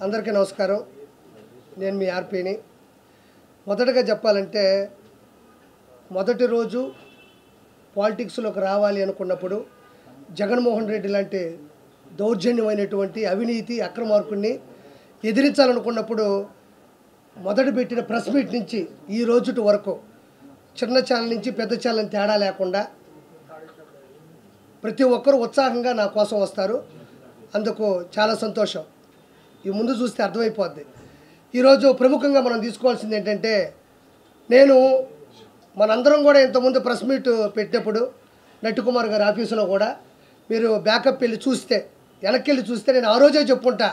అందరికీ నమస్కారం. నేను మీ ఆర్పీని. మొదటగా చెప్పాలంటే మొదటి రోజు పాలిటిక్స్లోకి రావాలి అనుకున్నప్పుడు జగన్మోహన్ రెడ్డి లాంటి దౌర్జన్యమైనటువంటి అవినీతి అక్రమార్కుడిని ఎదిరించాలనుకున్నప్పుడు మొదటి పెట్టిన ప్రెస్ మీట్ నుంచి ఈ రోజుటి వరకు చిన్న ఛానల్ నుంచి పెద్ద ఛానల్ తేడా లేకుండా ప్రతి ఒక్కరూ ఉత్సాహంగా నా కోసం వస్తారు. అందుకు చాలా సంతోషం. ఈ ముందు చూస్తే అర్థమైపోద్ది. ఈరోజు ప్రముఖంగా మనం తీసుకోవాల్సింది ఏంటంటే, నేను మనందరం కూడా ఇంతకుముందు ప్రెస్ మీట్ పెట్టినప్పుడు నట్టుకుమార్ గారి ఆఫీసులో కూడా మీరు బ్యాకప్ వెళ్ళి చూస్తే, వెనక్కి వెళ్ళి చూస్తే నేను ఆ రోజే చెప్పుకుంటా,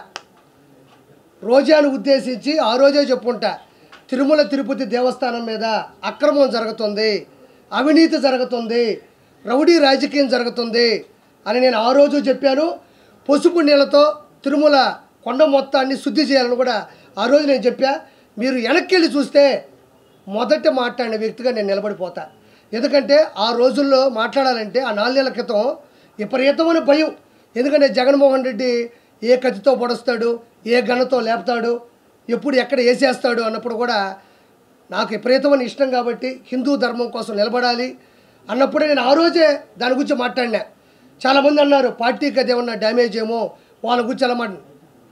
రోజాను ఉద్దేశించి ఆ రోజే చెప్పుకుంటా, తిరుమల తిరుపతి దేవస్థానం మీద అక్రమం జరుగుతుంది, అవినీతి జరుగుతుంది, రౌడీ రాజకీయం జరుగుతుంది అని నేను ఆ రోజు చెప్పాను. పసుపు నీళ్ళతో తిరుమల కొండ మొత్తాన్ని శుద్ధి చేయాలని కూడా ఆ రోజు నేను చెప్పా. మీరు వెనక్కి వెళ్ళి చూస్తే మొదట మాట్లాడిన వ్యక్తిగా నేను నిలబడిపోతా. ఎందుకంటే ఆ రోజుల్లో మాట్లాడాలంటే ఆ 4 నెలల క్రితం విపరీతమైన భయం. ఎందుకంటే జగన్మోహన్ రెడ్డి ఏ కత్తితో పొడుస్తాడు, ఏ గన్నతో లేపుతాడు, ఎప్పుడు ఎక్కడ వేసేస్తాడు అన్నప్పుడు కూడా నాకు విపరీతమైన ఇష్టం కాబట్టి హిందూ ధర్మం కోసం నిలబడాలి అన్నప్పుడే నేను ఆ రోజే దాని గురించి మాట్లాడినా. చాలామంది అన్నారు పార్టీకి అది ఏమన్నా డ్యామేజ్ ఏమో వాళ్ళ గురించి అలా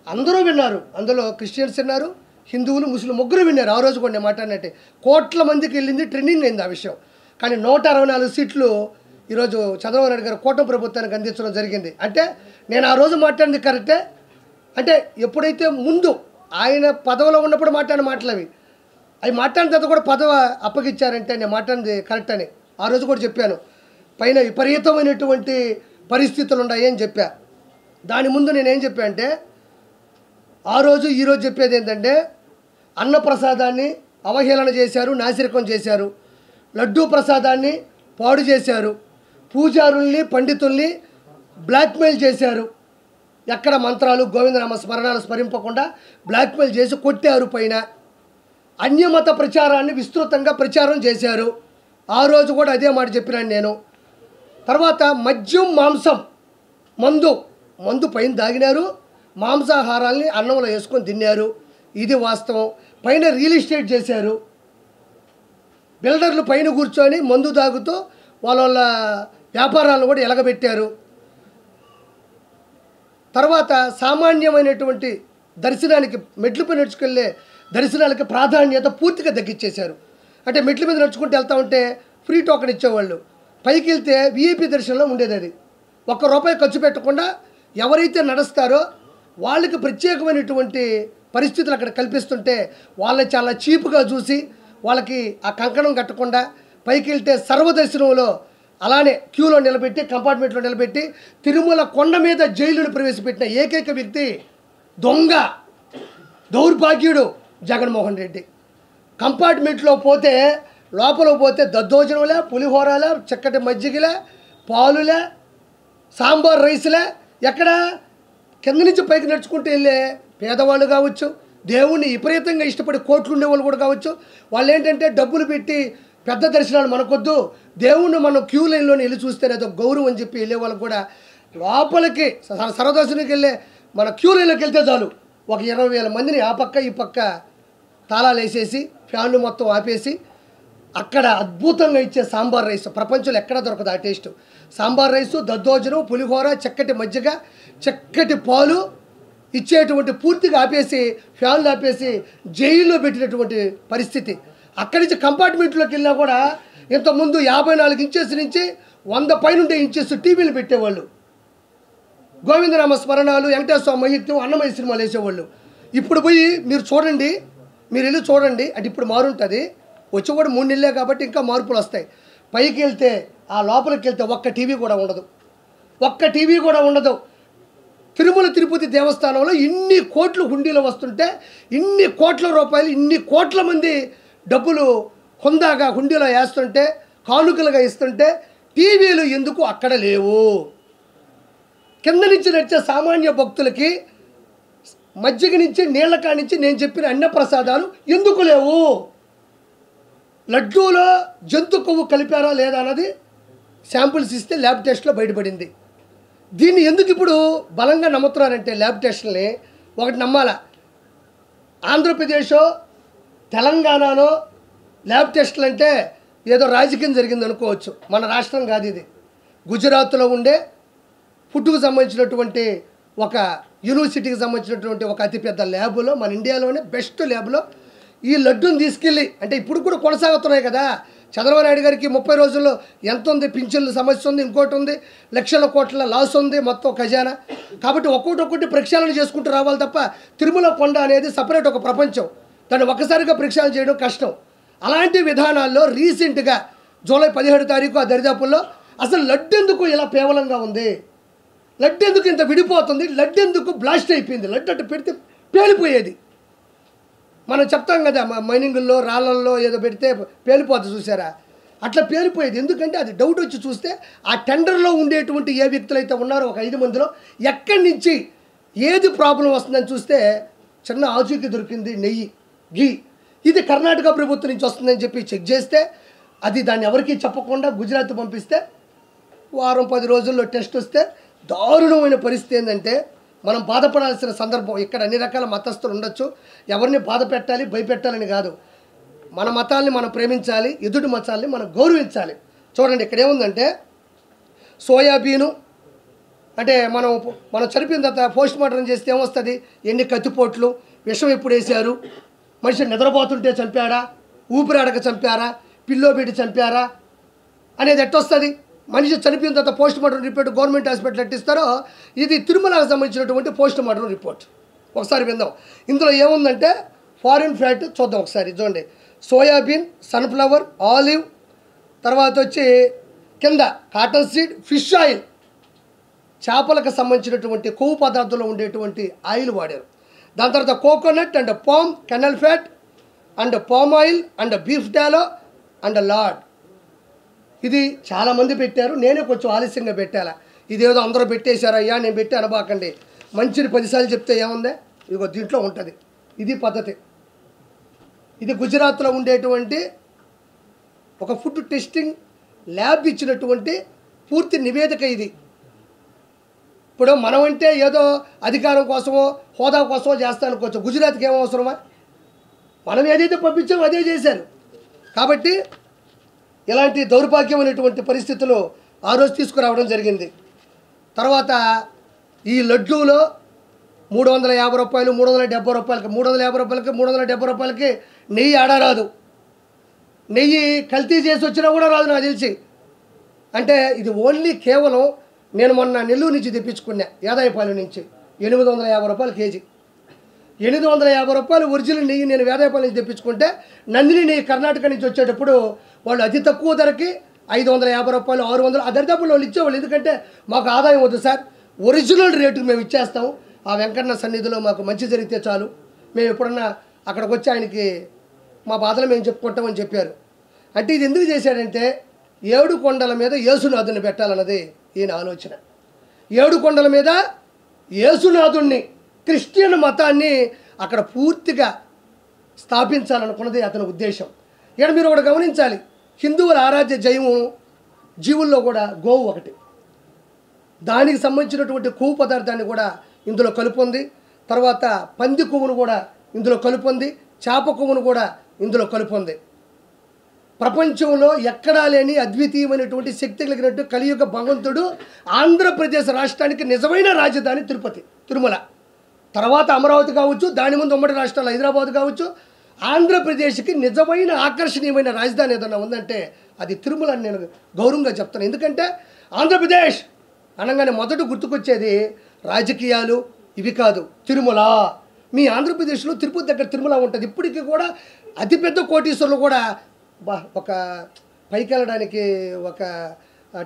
అందరూ విన్నారు. అందులో క్రిస్టియన్స్ విన్నారు, హిందువులు, ముస్లిం ముగ్గురు విన్నారు. ఆ రోజు కూడా నేను మాట్లాడినట్టే కోట్ల మందికి వెళ్ళింది, ట్రెండింగ్ అయింది ఆ విషయం. కానీ 164 సీట్లు ఈరోజు చంద్రబాబు నాయుడు గారు కూటమి ప్రభుత్వానికి అందించడం జరిగింది. అంటే నేను ఆ రోజు మాట్లాడింది కరెక్టే. అంటే ఎప్పుడైతే ముందు ఆయన పదవిలో ఉన్నప్పుడు మాట్లాడిన మాటలు అవి మాట్లాడిన తర్వాత కూడా పదవి అప్పగిచ్చారంటే నేను మాట్లాడింది కరెక్ట్ అని ఆ రోజు కూడా చెప్పాను. పైన విపరీతమైనటువంటి పరిస్థితులు ఉన్నాయి అని చెప్పా. దాని ముందు నేనేం చెప్పా అంటే, ఆ రోజు ఈరోజు చెప్పేది ఏంటంటే, అన్నప్రసాదాన్ని అవహేళన చేశారు, నాసిరకం చేశారు, లడ్డూ ప్రసాదాన్ని పాడు చేశారు, పూజారుల్ని పండితుల్ని బ్లాక్మెయిల్ చేశారు, ఎక్కడ మంత్రాలు గోవిందనామ స్మరణాలు స్మరింపకుండా బ్లాక్మెయిల్ చేసి కొట్టారు. పైన అన్యమత ప్రచారాన్ని విస్తృతంగా ప్రచారం చేశారు. ఆ రోజు కూడా అదే మాట చెప్పినాను నేను. తర్వాత మద్యం, మాంసం, మందు పైన దాగినారు, మాంసాహారాల్ని అన్నంలో వేసుకొని తిన్నారు. ఇది వాస్తవం. పైన రియల్ ఎస్టేట్ చేశారు. బిల్డర్లు పైన కూర్చొని మందు తాగుతూ వాళ్ళ వ్యాపారాలను కూడా ఎలగబెట్టారు. తర్వాత సామాన్యమైనటువంటి దర్శనానికి మెట్లపై నడుచుకెళ్ళే దర్శనాలకి ప్రాధాన్యత పూర్తిగా తగ్గించేశారు. అంటే మెట్ల మీద నడుచుకుంటూ వెళ్తూ ఉంటే ఫ్రీ టోకెన్ ఇచ్చేవాళ్ళు, పైకి వెళ్తే విఐపి దర్శనంలో ఉండేది. అది ₹1 ఖర్చు పెట్టకుండా ఎవరైతే నడుస్తారో వాళ్ళకి ప్రత్యేకమైనటువంటి పరిస్థితులు అక్కడ కల్పిస్తుంటే వాళ్ళని చాలా చీప్గా చూసి వాళ్ళకి ఆ కంకణం కట్టకుండా పైకి వెళ్తే సర్వదర్శనంలో అలానే క్యూలో నిలబెట్టి, కంపార్ట్మెంట్లో నిలబెట్టి తిరుమల కొండ మీద జైలును ప్రవేశపెట్టిన ఏకైక వ్యక్తి దొంగ దౌర్భాగ్యుడు జగన్మోహన్ రెడ్డి. కంపార్ట్మెంట్లో పోతే లోపల పోతే దద్దోజనంలే, పులిహోరలే, చక్కటి మజ్జిగలే, పాలులే, సాంబార్ రైస్లే, ఎక్కడ కింద నుంచి పైకి నడుచుకుంటూ వెళ్ళే పేదవాళ్ళు కావచ్చు, దేవుణ్ణి విపరీతంగా ఇష్టపడి కోట్లు ఉండేవాళ్ళు కూడా కావచ్చు. వాళ్ళు ఏంటంటే డబ్బులు పెట్టి పెద్ద దర్శనాలు మనకొద్దు, దేవుణ్ణి మనం క్యూ లైన్లోనే వెళ్ళి చూస్తేనే అదో గౌరవం అని చెప్పి వెళ్ళే వాళ్ళకు కూడా లోపలికి సర్వదర్శనానికి వెళ్ళే మన క్యూ లైన్లోకి వెళ్తే చాలు ఒక 20,000 మందిని ఆ పక్క ఈ పక్క తాళాలు వేసేసి ఫ్యాన్లు మొత్తం ఆపేసి అక్కడ అద్భుతంగా ఇచ్చే సాంబార్ రైస్ ప్రపంచంలో ఎక్కడ దొరకదు ఆ టేస్ట్. సాంబార్ రైసు, దద్దోజనం, పులిహోర, చక్కటి మజ్జిగ, చక్కటి పాలు ఇచ్చేటువంటి పూర్తిగా ఆపేసి ఫ్యాన్లు ఆపేసి జైల్లో పెట్టినటువంటి పరిస్థితి. అక్కడి నుంచి కంపార్ట్మెంట్లోకి వెళ్ళినా కూడా ఇంతకుముందు 54 ఇంచెస్ నుంచి 100 పైనుండే ఇంచెస్ టీవీలు పెట్టేవాళ్ళు. గోవిందనామ స్మరణాలు, వెంకటేశ్వర స్వామి మహిత్యం, అన్నమయ్య సినిమాలు వేసేవాళ్ళు. ఇప్పుడు పోయి మీరు చూడండి, మీరు వెళ్ళి చూడండి. అంటే ఇప్పుడు మారుంటుంది, వచ్చి కూడా 3 నెలలే కాబట్టి ఇంకా మార్పులు వస్తాయి. పైకి వెళ్తే ఆ లోపలికి వెళ్తే ఒక్క టీవీ కూడా ఉండదు. తిరుమల తిరుపతి దేవస్థానంలో ఇన్ని కోట్లు హుండీలో వస్తుంటే, ఇన్ని కోట్ల రూపాయలు, ఇన్ని కోట్ల మంది డబ్బులు హుందాగా హుండీలో వేస్తుంటే, కానుకలుగా ఇస్తుంటే టీవీలు ఎందుకు అక్కడ లేవు? కింద నుంచి నడిచే సామాన్య భక్తులకి మజ్జిగ నుంచి నీళ్ల కానించి నేను చెప్పిన అన్నప్రసాదాలు ఎందుకు లేవు? లడ్డూలో జంతు కొవ్వు కలిపారా లేదా అన్నది శాంపుల్స్ ఇస్తే ల్యాబ్ టెస్ట్లో బయటపడింది. దీన్ని ఎందుకు ఇప్పుడు బలంగా నమ్ముతున్నారంటే ల్యాబ్ టెస్ట్లని ఒకటి నమ్మాలా, ఆంధ్రప్రదేశో తెలంగాణనో ల్యాబ్ టెస్టులు అంటే ఏదో రాజకీయం జరిగింది అనుకోవచ్చు. మన రాష్ట్రం కాదు ఇది. గుజరాత్లో ఉండే ఫుడ్కు సంబంధించినటువంటి ఒక యూనివర్సిటీకి సంబంధించినటువంటి ఒక అతిపెద్ద ల్యాబ్లో, మన ఇండియాలోనే బెస్ట్ ల్యాబ్లో ఈ లడ్డూని తీసుకెళ్ళి, అంటే ఇప్పుడు కూడా కొనసాగుతున్నాయి కదా. చంద్రబాబు నాయుడు గారికి 30 రోజుల్లో ఎంత ఉంది, పింఛన్ల సమస్య ఉంది, ఇంకోటి ఉంది, లక్షల కోట్ల లాస్ ఉంది మొత్తం ఖజానా. కాబట్టి ఒక్కొక్కటి ప్రక్షాళన చేసుకుంటూ రావాలి తప్ప తిరుమల కొండ అనేది సపరేట్ ఒక ప్రపంచం. దాన్ని ఒక్కసారిగా ప్రక్షాళన చేయడం కష్టం. అలాంటి విధానాల్లో రీసెంట్గా జూలై 17 తారీఖు ఆ దరిదాపుల్లో అసలు లడ్డు ఎందుకు ఇలా పేవలంగా ఉంది, లడ్డు ఎందుకు ఇంత విడిపోతుంది, లడ్డు ఎందుకు బ్లాస్ట్ అయిపోయింది, లడ్డు అట్టు పెడితే పేలిపోయేది. మనం చెప్తాం కదా మైనింగుల్లో రాళ్ళల్లో ఏదో పెడితే పేలిపోతుంది చూసారా, అట్లా పేలిపోయేది. ఎందుకంటే అది డౌట్ వచ్చి చూస్తే ఆ టెండర్లో ఉండేటువంటి ఏ వ్యక్తులు అయితే ఉన్నారో ఒక 5 మందిలో ఎక్కడి నుంచి ఏది ప్రాబ్లం వస్తుందని చూస్తే చిన్న ఆచూకీ దొరికింది, నెయ్యి, ఘీ. ఇది కర్ణాటక ప్రభుత్వం నుంచి వస్తుందని చెప్పి చెక్ చేస్తే అది దాన్ని ఎవరికీ చెప్పకుండా గుజరాత్ పంపిస్తే వారం 10 రోజుల్లో టెస్ట్ వస్తే దారుణమైన పరిస్థితి ఏంటంటే మనం బాధపడాల్సిన సందర్భం. ఇక్కడ అన్ని రకాల మతస్థులు ఉండొచ్చు, ఎవరిని బాధ పెట్టాలి భయపెట్టాలని కాదు. మన మతాల్ని మనం ప్రేమించాలి, ఎదుటి మతాల్ని మనం గౌరవించాలి. చూడండి ఇక్కడ ఏముందంటే సోయాబీను అంటే మనం చనిపోయిన తర్వాత పోస్ట్ మార్టం చేస్తే ఏమొస్తుంది, ఎన్ని కత్తిపోట్లు, విషం ఎప్పుడు వేశారు, మనిషి నిద్రపోతుంటే చంపాడా, ఊపిరాడక చంపారా, పిల్లో పెట్టి చంపారా అనేది ఎట్టొస్తుంది. మనిషి చనిపోయిన తర్వాత post mortem report government hospital ఎట్టిస్తారో ఇది తిరుమలకు సంబంధించినటువంటి పోస్ట్ మార్టం రిపోర్ట్. ఒకసారి విందాం. ఇందులో ఏముందంటే ఫారిన్ ఫ్యాట్ చూద్దాం ఒకసారి. చూడండి, సోయాబీన్, సన్ఫ్లవర్, ఆలివ్, తర్వాత వచ్చి కింద కాటన్ సీడ్, ఫిష్ ఆయిల్, చేపలకు సంబంధించినటువంటి కొవ్వు పదార్థంలో ఉండేటువంటి ఆయిల్ వాడారు. దాని తర్వాత coconut and palm kernel fat and palm oil and beef tallow and lard. ఇది చాలామంది పెట్టారు, నేనే కొంచెం ఆలస్యంగా పెట్టాలా. ఇదేదో అందరూ పెట్టేశారు, అయ్యా నేను పెట్టి అనబాకండి. మంచిని 10 సార్లు చెప్తే ఏముంది, ఇదిగో దీంట్లో ఉంటుంది. ఇది పద్ధతి. ఇది గుజరాత్లో ఉండేటువంటి ఒక ఫుడ్ టెస్టింగ్ ల్యాబ్ ఇచ్చినటువంటి పూర్తి నివేదిక ఇది. ఇప్పుడు మనం అంటే ఏదో అధికారం కోసమో హోదా కోసమో చేస్తా అనుకోవచ్చు, గుజరాత్కి ఏమో అవసరమా? మనం ఏదైతే పంపించామో అదే చేశారు. కాబట్టి ఇలాంటి దౌర్భాగ్యమైనటువంటి పరిస్థితులు ఆ రోజు తీసుకురావడం జరిగింది. తర్వాత ఈ లడ్డూలో 350 రూపాయలు, 370 రూపాయలకి, 350 రూపాయలకి, 370 రూపాయలకి నెయ్యి ఆడరాదు. నెయ్యి కల్తీ చేసి వచ్చినా కూడా రాదు నాకు తెలిసి. అంటే ఇది ఓన్లీ కేవలం నేను మొన్న నెల్లూరు నుంచి తెప్పించుకున్నా, యాదాయపాలెం నుంచి 850 రూపాయలు కేజీ. 850 రూపాయలు ఒరిజినల్ నెయ్యి నేను వేదాయపాలెం నుంచి తెప్పించుకుంటే నందిని నెయ్యి కర్ణాటక నుంచి వచ్చేటప్పుడు వాళ్ళు అతి తక్కువ ధరకి 550 రూపాయలు, 600 ఆ దరిదాపుల్లో వాళ్ళు ఇచ్చేవాళ్ళు. ఎందుకంటే మాకు ఆదాయం వద్దు సార్, ఒరిజినల్ రేటుకు మేము ఇచ్చేస్తాము, ఆ వెంకన్న సన్నిధిలో మాకు మంచి జరిగితే చాలు, మేము ఎప్పుడన్నా అక్కడికి వచ్చి ఆయనకి మా బాధలు మేము చెప్పుకుంటామని చెప్పారు. అంటే ఇది ఎందుకు చేశాడంటే 7 కొండల మీద యేసునాథుని పెట్టాలన్నది ఈయన ఆలోచన. 7 కొండల మీద యేసునాథుణ్ణి, క్రిస్టియన్ మతాన్ని అక్కడ పూర్తిగా స్థాపించాలనుకున్నది అతని ఉద్దేశం. ఇక్కడ మీరు ఒకటి గమనించాలి, హిందువుల ఆరాధ్య జైవం జీవుల్లో కూడా గోవు ఒకటి. దానికి సంబంధించినటువంటి కొవ్వు పదార్థాన్ని కూడా ఇందులో కలుపుంది. తర్వాత పంది కొవ్వును కూడా ఇందులో కలుపుంది, చేప కొవ్వును కూడా ఇందులో కలుపుంది. ప్రపంచంలో ఎక్కడా లేని అద్వితీయమైనటువంటి శక్తి కలిగినట్టు కలియుగ భగవంతుడు ఆంధ్రప్రదేశ్ రాష్ట్రానికి నిజమైన రాజధాని తిరుమల. తర్వాత అమరావతి కావచ్చు, దాని ముందు ఉమ్మడి రాష్ట్రాలు హైదరాబాద్ కావచ్చు, ఆంధ్రప్రదేశ్కి నిజమైన ఆకర్షణీయమైన రాజధాని ఏదన్నా ఉందంటే అది తిరుమల అని నేను గౌరవంగా చెప్తాను. ఎందుకంటే ఆంధ్రప్రదేశ్ అనగానే మొదట గుర్తుకొచ్చేది రాజకీయాలు ఇవి కాదు, తిరుమల. మీ ఆంధ్రప్రదేశ్లో తిరుపతి దగ్గర తిరుమల ఉంటుంది. ఇప్పటికీ కూడా అతిపెద్ద కోటీశ్వరులు కూడా ఒక పైకి వెళ్ళడానికి ఒక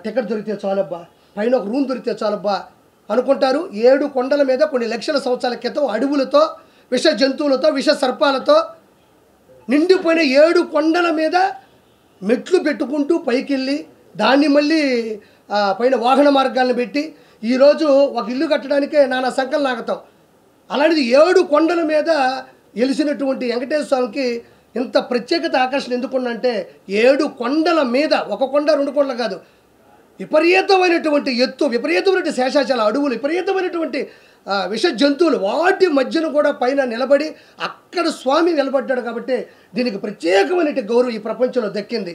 టికెట్ దొరికితే చాలబ్బా, పైన ఒక రూమ్ దొరికితే చాలబ్బా అనుకుంటారు. 7 కొండల మీద కొన్ని లక్షల సంవత్సరాల క్రితం అడవులతో, విష జంతువులతో, విష సర్పాలతో నిండిపోయిన 7 కొండల మీద మెట్లు పెట్టుకుంటూ పైకి వెళ్ళి దాన్ని మళ్ళీ పైన వాహన మార్గాలను పెట్టి ఈరోజు ఒక ఇల్లు కట్టడానికే నానా సంకలు నాగతాం. అలాంటిది 7 కొండల మీద వెలిసినటువంటి వెంకటేశ్వర స్వామికి ఇంత ప్రత్యేకత ఆకర్షణ ఎందుకుందంటే 7 కొండల మీద, ఒక కొండ 2 కొండలు కాదు, విపరీతమైనటువంటి ఎత్తు, విపరీతమైనటువంటి శేషాచల అడవులు, విపరీతమైనటువంటి విష జంతువులు వాటి మధ్యన కూడా పైన నిలబడి అక్కడ స్వామి నిలబడ్డాడు కాబట్టి దీనికి ప్రత్యేకమైన గౌరవం ఈ ప్రపంచంలో దక్కింది.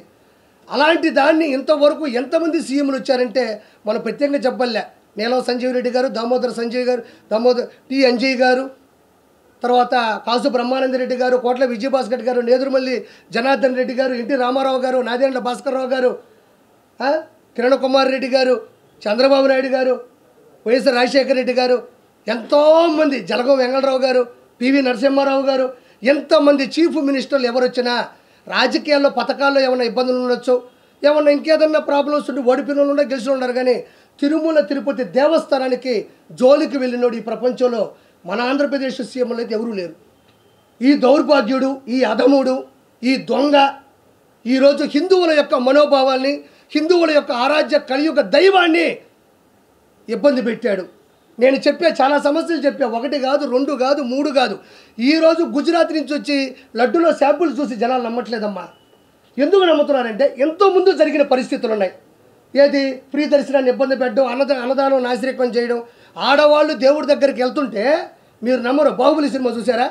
అలాంటి దాన్ని ఇంతవరకు ఎంతమంది సీఎంలు వచ్చారంటే మనం ప్రత్యేకంగా చెప్పలే. నీలం సంజీవ్ రెడ్డి గారు, దామోదర సంజయ్ గారు, దామోదర్ టి అంజయ్ గారు, తర్వాత కాసు బ్రహ్మానంద రెడ్డి గారు, కోట్ల విజయభాస్కర్ గారు, నేదురుమల్లి జనార్దన్ రెడ్డి గారు, ఎన్టీ రామారావు గారు, నాదేండ్ల భాస్కర్రావు గారు, కిరణ్ కుమార్ రెడ్డి గారు, చంద్రబాబు నాయుడు గారు, వైఎస్ రాజశేఖర రెడ్డి గారు, ఎంతోమంది, జలగం వెంగళరావు గారు, పివి నరసింహారావు గారు, ఎంతమంది చీఫ్ మినిస్టర్లు ఎవరు వచ్చినా రాజకీయాల్లో పథకాల్లో ఏమైనా ఇబ్బందులు ఉండొచ్చు, ఏమన్నా ఇంకేదన్నా ప్రాబ్లమ్స్ ఉండి ఓడిపోయిన వాళ్ళు ఉండే గెలిచిన ఉన్నారు. కానీ తిరుమల తిరుపతి దేవస్థానానికి జోలికి వెళ్ళినోడు ఈ ప్రపంచంలో మన ఆంధ్రప్రదేశ్ సీఎంలు అయితే ఎవరూ లేరు. ఈ దౌర్భాగ్యుడు, ఈ అధముడు, ఈ దొంగ ఈరోజు హిందువుల యొక్క మనోభావాల్ని, హిందువుల యొక్క ఆరాధ్య కలియుగ దైవాన్ని ఇబ్బంది పెట్టాడు. నేను చాలా సమస్యలు చెప్పా, 1 కాదు, 2 కాదు, 3 కాదు. ఈరోజు గుజరాత్ నుంచి వచ్చి లడ్డూలో శాంపుల్ చూసి జనాలు నమ్మట్లేదమ్మా. ఎందుకు నమ్ముతున్నారంటే ఎంతోముందు జరిగిన పరిస్థితులు ఉన్నాయి. ఏది ఫ్రీ దర్శనాన్ని ఇబ్బంది పెట్టడం, అన్నదానం నాసిరకం చేయడం. ఆడవాళ్ళు దేవుడి దగ్గరికి వెళ్తుంటే మీరు నమ్మరు, బాహుబలి సినిమా చూసారా?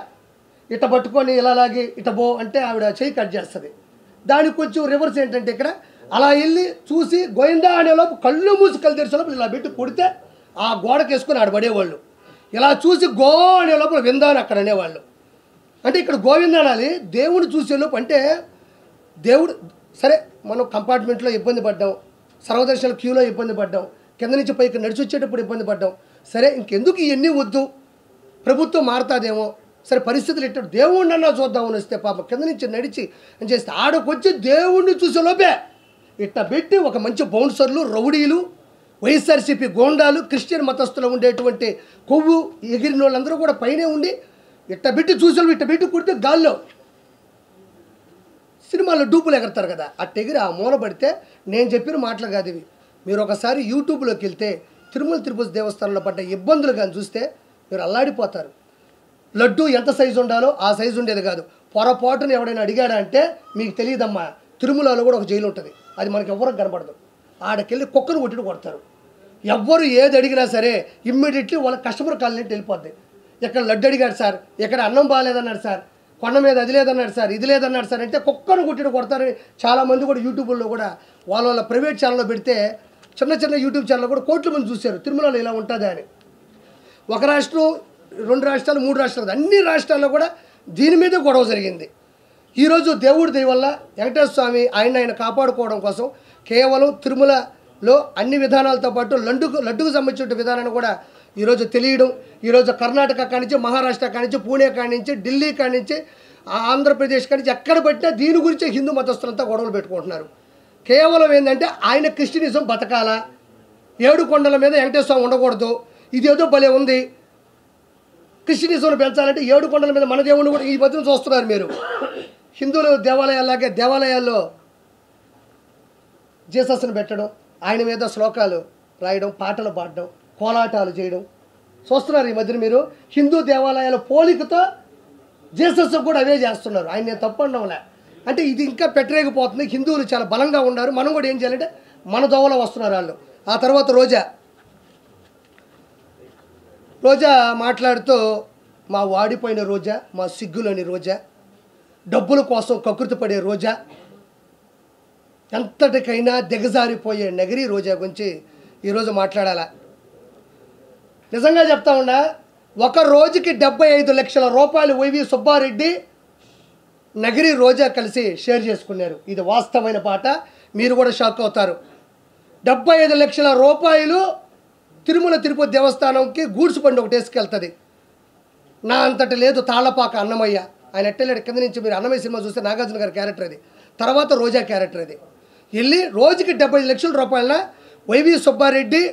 ఇట్ట పట్టుకొని ఇలా లాగి ఇట్ట బో అంటే ఆవిడ చేయి కట్ చేస్తుంది. దానికి కొంచెం రివర్స్ ఏంటంటే ఇక్కడ అలా వెళ్ళి చూసి గోయిందా అనేలోపు కళ్ళు మూసి కళ్ళు తెరిచేలోపు ఇలా పెట్టి కొడితే ఆ గోడకి వేసుకొని ఆడ పడేవాళ్ళు. ఇలా చూసి గో అనే లోపల విందా అని అక్కడ అనేవాళ్ళు. అంటే ఇక్కడ గోవింద అనాలి దేవుని చూసేలోపు. అంటే దేవుడు సరే, మనం కంపార్ట్మెంట్లో ఇబ్బంది పడ్డాం, సర్వదర్శనాల క్యూలో ఇబ్బంది పడ్డాం, కింద నుంచి పైకి నడిచి వచ్చేటప్పుడు ఇబ్బంది పడ్డాం. సరే ఇంకెందుకు ఇవన్నీ వద్దు, ప్రభుత్వం మారుతాదేమో, సరే పరిస్థితులు ఎట్ట దేవుణ్ణన్నా చూద్దామని వస్తే పాప కింద నుంచి నడిచి అని చేస్తే ఆడకొచ్చి దేవుణ్ణి చూసేలోపే ఇట్ట పెట్టి ఒక మంచి బౌన్సర్లు, రౌడీలు, వైఎస్ఆర్సీపీ గోండాలు, క్రిస్టియన్ మతస్థులు ఉండేటువంటి కొవ్వు ఎగిరిన వాళ్ళందరూ కూడా పైనే ఉండి ఇట్ట పెట్టి చూసేలు ఇట్ట పెట్టి కుడితే గాల్లో సినిమాలో డూపులు ఎగరతారు కదా, అట్ట ఎగిరి ఆ మూల పడితే నేను చెప్పిన మాటలు కాదు ఇవి. మీరు ఒకసారి యూట్యూబ్లోకి వెళ్తే తిరుమల తిరుపతి దేవస్థానంలో పడ్డ ఇబ్బందులు కానీ చూస్తే మీరు అల్లాడిపోతారు. లడ్డు ఎంత సైజు ఉండాలో ఆ సైజు ఉండేది కాదు. పొరపాటును ఎవడైనా అడిగాడా అంటే మీకు తెలియదమ్మా, తిరుమలలో కూడా ఒక జైలు ఉంటుంది, అది మనకి ఎవరికి కనపడదు. ఆడకెళ్ళి కుక్కను కొట్టిడు కొడతారు. ఎవ్వరు ఏది అడిగినా సరే ఇమ్మీడియట్లీ వాళ్ళ కస్టమర్ కాలనీ వెళ్ళిపోద్ది. ఇక్కడ లడ్డు అడిగాడు సార్, ఇక్కడ అన్నం బాగాలేదన్నాడు సార్, కొండ మీద అది లేదన్నాడు సార్, ఇది లేదన్నాడు సార్ అంటే కుక్కను కొట్టిడు కొడతారని చాలామంది కూడా యూట్యూబ్లో కూడా వాళ్ళ ప్రైవేట్ ఛానల్లో పెడితే చిన్న చిన్న యూట్యూబ్ ఛానల్లో కూడా కోట్ల మంది చూశారు తిరుమలలో ఇలా ఉంటుందా అని. ఒక రాష్ట్రం, 2 రాష్ట్రాలు, 3 రాష్ట్రాలు, అన్ని రాష్ట్రాల్లో కూడా దీని మీద గొడవ జరిగింది. ఈరోజు దేవుడి దయ వల్ల వెంకటేశ్వర స్వామి ఆయన కాపాడుకోవడం కోసం కేవలం తిరుమలలో అన్ని విధానాలతో పాటు లడ్డుకు సంబంధించిన విధానాన్ని కూడా ఈరోజు తెలియడం, ఈరోజు కర్ణాటక కానించి, మహారాష్ట్ర కానించి, పూణే కానించి, ఢిల్లీ కానించి, ఆంధ్రప్రదేశ్ కానించి ఎక్కడ పెట్టినా దీని గురించి హిందూ మతస్థులంతా గొడవలు పెట్టుకుంటున్నారు. కేవలం ఏంటంటే ఆయన క్రిస్టియనిజం బతకాలా, 7 కొండల మీద వెంకటేశ్వర స్వామి ఉండకూడదు, ఇదేదో భలే ఉంది, క్రిస్టియనిజంను పెంచాలంటే 7 కొండల మీద మన దేవుడిని కూడా ఈ మధ్యన చూస్తున్నారు మీరు. హిందువుల దేవాలయాల్లాగే దేవాలయాల్లో జీసస్ను పెట్టడం, ఆయన మీద శ్లోకాలు రాయడం, పాటలు పాడడం, కోలాటాలు చేయడం చూస్తున్నారు ఈ మధ్యన మీరు. హిందూ దేవాలయాల పోలికతో జీసస్ కూడా అవే చేస్తున్నారు. ఆయన నేను తప్పండంలే. అంటే ఇది ఇంకా పెట్టరేగిపోతుంది. హిందువులు చాలా బలంగా ఉన్నారు. మనం కూడా ఏం చేయాలంటే మన దోవలో వస్తున్నారు వాళ్ళు. ఆ తర్వాత రోజా మాట్లాడుతూ మా వాడిపోయిన రోజా, మా సిగ్గులోని రోజా, డబ్బుల కోసం కకృతి పడే రోజా, ఎంతటికైనా దిగజారిపోయే నగరి రోజా గురించి ఈరోజు మాట్లాడాలా. నిజంగా చెప్తా ఉన్నా, ఒక రోజుకి 75 లక్షల రూపాయలు వైవి సుబ్బారెడ్డి, నగిరి రోజా కలిసి షేర్ చేసుకున్నారు. ఇది వాస్తవమైన పాట, మీరు కూడా షాక్ అవుతారు. 75 లక్షల రూపాయలు తిరుమల తిరుపతి దేవస్థానంకి గూడ్స్ బండి ఒకటి వేసుకెళ్తుంది. నా అంతటి లేదు తాళ్ళపాక అన్నమయ్య, ఆయన ఎట్టలేడు కింద నుంచి. మీరు అన్నమయ్య సినిమా చూస్తే నాగార్జున గారి క్యారెక్టర్ అది, తర్వాత రోజా క్యారెక్టర్ అది. వెళ్ళి రోజుకి 75 లక్షల రూపాయల వైవి సుబ్బారెడ్డి,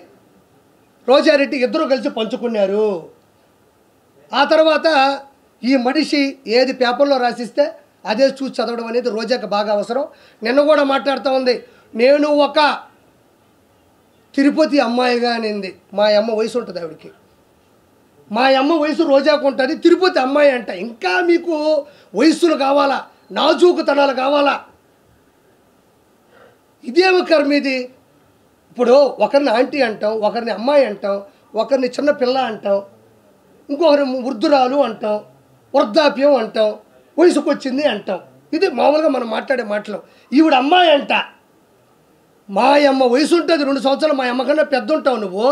రోజారెడ్డి ఇద్దరు కలిసి పంచుకున్నారు. ఆ తర్వాత ఈ మనిషి ఏది పేపర్లో రాసిస్తే అదే చూసి చదవడం అనేది రోజాకి బాగా అవసరం. నిన్న కూడా మాట్లాడుతూ ఉంది, నేను ఒక తిరుపతి అమ్మాయిగా అనింది. మా అమ్మ వయసు ఉంటుంది ఆవిడికి, మా అమ్మ వయసు రోజాకు ఉంటుంది, తిరుపతి అమ్మాయి అంట. ఇంకా మీకు వయస్సులు కావాలా, నాజూకుతనాలు కావాలా? ఇదేమి కర్మ ఇది? ఇప్పుడు ఒకరిని ఆంటీ అంటాం, ఒకరిని అమ్మాయి అంటాం, ఒకరిని చిన్న పిల్ల అంటాం. ఇంకొకరు వృద్ధురాలు అంటాం, వృద్ధాప్యం అంటాం, వయసుకు వచ్చింది అంటాం. ఇది మామూలుగా మనం మాట్లాడే మాటలు. ఈవిడ అమ్మాయి అంట. మా అమ్మ వయసు ఉంటుంది 2 సంవత్సరాలు, మా అమ్మ కన్నా పెద్ద ఉంటావు నువ్వు.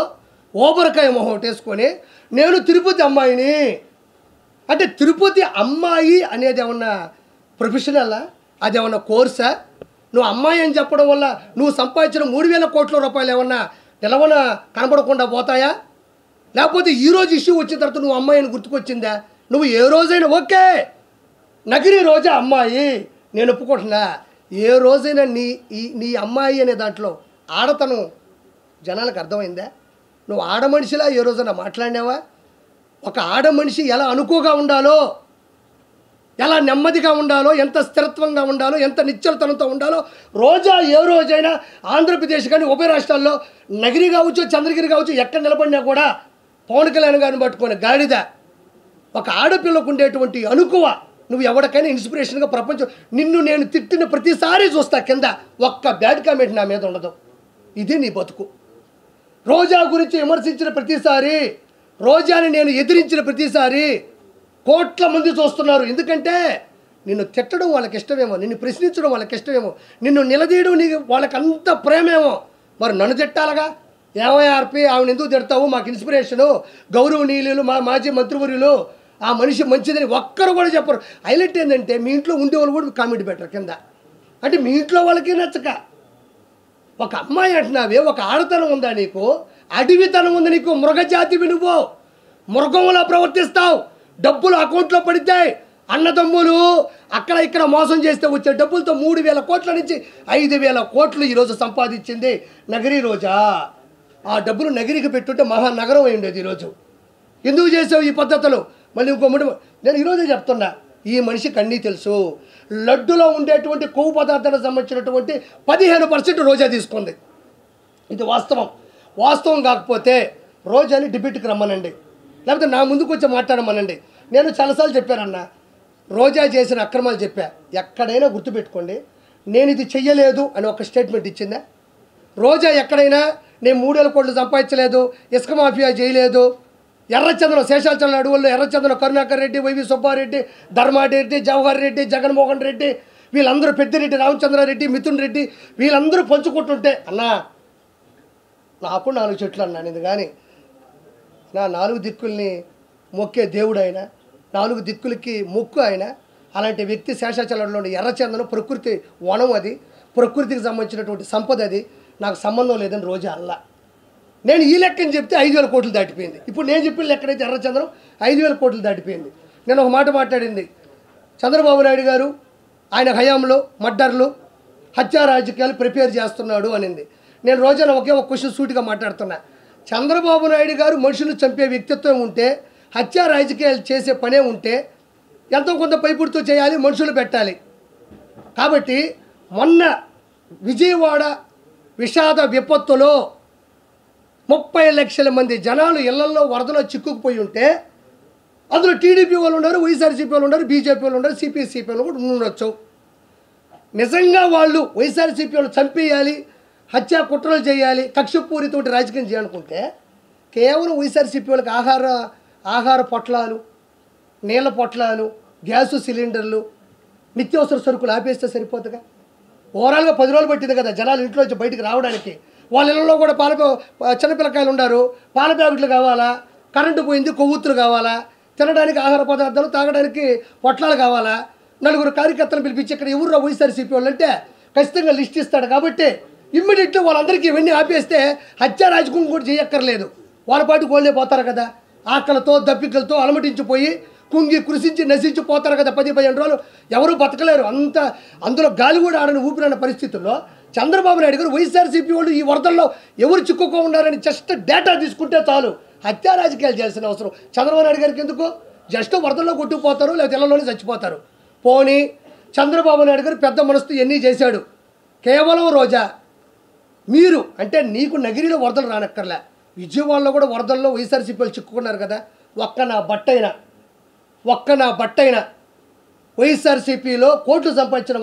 ఓబరకాయ మొహం వేసుకొని నేను తిరుపతి అమ్మాయిని అంటే, తిరుపతి అమ్మాయి అనేది ఏమన్నా ప్రొఫెషనలా? అది ఏమన్నా కోర్సా? నువ్వు అమ్మాయి అని చెప్పడం వల్ల నువ్వు సంపాదించిన 3,000 కోట్ల రూపాయలు ఏమన్నా నిలవన కనబడకుండా పోతాయా? లేకపోతే ఈరోజు ఇష్యూ వచ్చిన తర్వాత నువ్వు అమ్మాయి అని గుర్తుకొచ్చిందా? నువ్వు ఏ రోజైనా ఓకే నగిరి రోజా అమ్మాయి నేను ఒప్పుకుంటున్నా. ఏ రోజైనా నీ అమ్మాయి అనే దాంట్లో ఆడతనం జనాలకు అర్థమైందా? నువ్వు ఆడ మనిషిలా ఏ రోజైనా మాట్లాడినావా? ఒక ఆడ మనిషి ఎలా అనుకోగా ఉండాలో, ఎలా నెమ్మదిగా ఉండాలో, ఎంత స్థిరత్వంగా ఉండాలో, ఎంత నిశ్చలతనంతో ఉండాలో రోజా ఏ రోజైనా ఆంధ్రప్రదేశ్ కానీ ఉభయ రాష్ట్రాల్లో నగిరి కావచ్చు, చంద్రగిరి కావచ్చు, ఎక్కడ నిలబడినా కూడా పవన్ కళ్యాణ్ గారిని పట్టుకొని గాడిద ఒక ఆడపిల్లకు ఉండేటువంటి అనుకువ నువ్వు ఎవరికైనా ఇన్స్పిరేషన్గా ప్రపంచం. నిన్ను నేను తిట్టిన ప్రతిసారి చూస్తా కింద ఒక్క బ్యాడ్ కామెంట్ నా మీద ఉండదు. ఇది నీ బతుకు. రోజా గురించి విమర్శించిన ప్రతిసారి, రోజాని నేను ఎదిరించిన ప్రతిసారి కోట్ల మంది చూస్తున్నారు. ఎందుకంటే నిన్ను తిట్టడం వాళ్ళకి ఇష్టమేమో, నిన్ను ప్రశ్నించడం వాళ్ళకి ఇష్టమేమో, నిన్ను నిలదీయడం నీకు వాళ్ళకి అంత ప్రేమేమో. మరి నన్ను తిట్టాలగా? ఏమయ్యార్పి ఆవిడ ఎందుకు తిడతావు? మాకు ఇన్స్పిరేషను, గౌరవనీయులు, మా మాజీ మంత్రివర్యులు, ఆ మనిషి మంచిదని ఒక్కరు కూడా చెప్పరు. హైలైట్ ఏంటంటే మీ ఇంట్లో ఉండేవాళ్ళు కూడా కామెంట్ పెట్టరు కింద. అంటే మీ ఇంట్లో వాళ్ళకి నచ్చక ఒక అమ్మాయి అంటున్నావే, ఒక ఆడతనం ఉందా నీకు? అడవితనం ఉంది నీకు. మృగజాతివి నువ్వు. మృగంలా ప్రవర్తిస్తావు. డబ్బులు అకౌంట్లో పడితే అన్నదమ్ములు అక్కడ ఇక్కడ మోసం చేస్తే వచ్చే డబ్బులతో 3,000 కోట్ల నుంచి 5,000 కోట్లు ఈరోజు సంపాదించింది నగరి రోజా. ఆ డబ్బులు నగిరికి పెట్టుంటే మహానగరం అయి ఉండేది ఈరోజు. ఎందుకు చేసావు ఈ పద్ధతులు? మళ్ళీ ఇంకో నేను ఈరోజే చెప్తున్నా, ఈ మనిషికి అన్నీ తెలుసు. లడ్డులో ఉండేటువంటి కొవ్వు పదార్థానికి సంబంధించినటువంటి 15% రోజా తీసుకుంది. ఇది వాస్తవం. వాస్తవం కాకపోతే రోజాని డిబేట్కి రమ్మనండి, లేకపోతే నా ముందుకు వచ్చి మాట్లాడమనండి. నేను చాలాసార్లు చెప్పానన్నా, రోజా చేసిన అక్రమాలు చెప్పా. ఎక్కడైనా గుర్తుపెట్టుకోండి, నేను ఇది చెయ్యలేదు అని ఒక స్టేట్మెంట్ ఇచ్చిందా? రోజా ఎక్కడైనా నేను 3,000 కోట్లు సంపాదించలేదు, ఇసుక మాఫియా చేయలేదు, ఎర్రచంద్రం శేషాచలం అడవుల్లో ఎర్రచంద్రం కరుణాకర్ రెడ్డి, వైవి సుబ్బారెడ్డి, ధర్మారెడ్డి, జవహర్ రెడ్డి, జగన్మోహన్ రెడ్డి, వీళ్ళందరూ పెద్దిరెడ్డి రామచంద్రారెడ్డి, మిథున్ రెడ్డి, వీళ్ళందరూ పంచుకుంటుంటే అన్నా నాకు 4 చెట్లు అన్నా. ఇది కానీ నా 4 దిక్కుల్ని మొక్కే దేవుడు ఆయన, 4 దిక్కులకి మొక్కు ఆయన. అలాంటి వ్యక్తి శేషాచలంలో ఎర్రచందనం ప్రకృతి వనం, అది ప్రకృతికి సంబంధించినటువంటి సంపద, అది నాకు సంబంధం లేదని రోజా అల్లా. నేను ఈ లెక్కని చెప్తే 5,000 కోట్లు దాటిపోయింది. ఇప్పుడు నేను చెప్పిన లెక్కనైతే ఎర్రచందనం 5,000 కోట్లు దాటిపోయింది. నేను ఒక మాట మాట్లాడింది, చంద్రబాబు నాయుడు గారు ఆయన హయాంలో మర్డర్లు, హత్యా రాజకీయాలు ప్రిపేర్ చేస్తున్నాడు అనింది. నేను రోజాన ఒకే ఒక క్వశ్చన్ సూటిగా మాట్లాడుతున్నా. చంద్రబాబు నాయుడు గారు మనుషులు చంపే వ్యక్తిత్వం ఉంటే, హత్యా రాజకీయాలు చేసే పనే ఉంటే ఎంతో కొంత పైపుడుతూ చేయాలి, మనుషులు పెట్టాలి. కాబట్టి మొన్న విజయవాడ విషాద విపత్తులో 30 లక్షల మంది జనాలు ఇళ్లలో వరదలో చిక్కుకుపోయి ఉంటే అందులో టీడీపీ వాళ్ళు ఉన్నారు, వైఎస్ఆర్సీపీ వాళ్ళు ఉన్నారు, బీజేపీ వాళ్ళు ఉన్నారు, సిపిఐ వాళ్ళు కూడా ఉండొచ్చు. నిజంగా వాళ్ళు వైఎస్ఆర్సీపీ వాళ్ళు చంపేయాలి, హత్యా కుట్రలు చేయాలి, కక్షపూరితోటి రాజకీయం చేయాలనుకుంటే కేవలం వైఎస్ఆర్సీపీ వాళ్ళకి ఆహార పొట్లాలు, నీళ్ళ పొట్లాలు, గ్యాసు సిలిండర్లు, నిత్యావసర సరుకులు ఆపేస్తే సరిపోతుందిగా. ఓవరాల్గా 10 రోజులు పట్టింది కదా జనాలు ఇంట్లో నుంచి బయటికి రావడానికి. వాళ్ళ ఇళ్ళలో కూడా చిన్నపిల్లకాయలు ఉన్నారు, పాల ప్యాకెట్లు కావాలా, కరెంటు పోయింది, కొవ్వొత్తులు కావాలా, తినడానికి ఆహార పదార్థాలు, తాగడానికి పొట్లాలు కావాలా. 4 కార్యకర్తలను పిలిపించి ఇక్కడ ఎవరు వైఎస్ఆర్సీపీ వాళ్ళు అంటే ఖచ్చితంగా లిస్ట్ ఇస్తాడు. కాబట్టి ఇమ్మీడియట్గా వాళ్ళందరికీ ఇవన్నీ ఆపేస్తే హత్యా రాజకీయం కూడా చేయక్కర్లేదు. వాళ్ళ పాటు గోళ్ళే పోతారు కదా, ఆకలితో దప్పికలతో అలమటించిపోయి కుంగి కృషించి నశించిపోతారు కదా. 10-15 రోజులు ఎవరు బతకలేరు. అందులో గాలి కూడా ఆడని ఊపిరన్న పరిస్థితుల్లో చంద్రబాబు నాయుడు గారు వైఎస్ఆర్సీపీ వాళ్ళు ఈ వరదల్లో ఎవరు చిక్కుకో ఉన్నారని జస్ట్ డేటా తీసుకుంటే చాలు. హత్యా రాజకీయాలు చేయాల్సిన అవసరం చంద్రబాబు నాయుడు గారికి ఎందుకు? జస్ట్ వరదల్లో కొట్టుకుపోతారు, లేకపోతే ఇళ్లలోనే చచ్చిపోతారు. పోనీ చంద్రబాబు నాయుడు గారు పెద్ద మనసుతో ఎన్ని చేశాడు. కేవలం రోజా మీరు అంటే నీకు నగిరిలో వరదలు రానక్కర్లే, విజయవాడలో కూడా వరదల్లో వైఎస్ఆర్సీపీ వాళ్ళు చిక్కుకున్నారు కదా. ఒక్క నా బట్టైనా వైఎస్ఆర్సీపీలో కోట్లు సంపాదించిన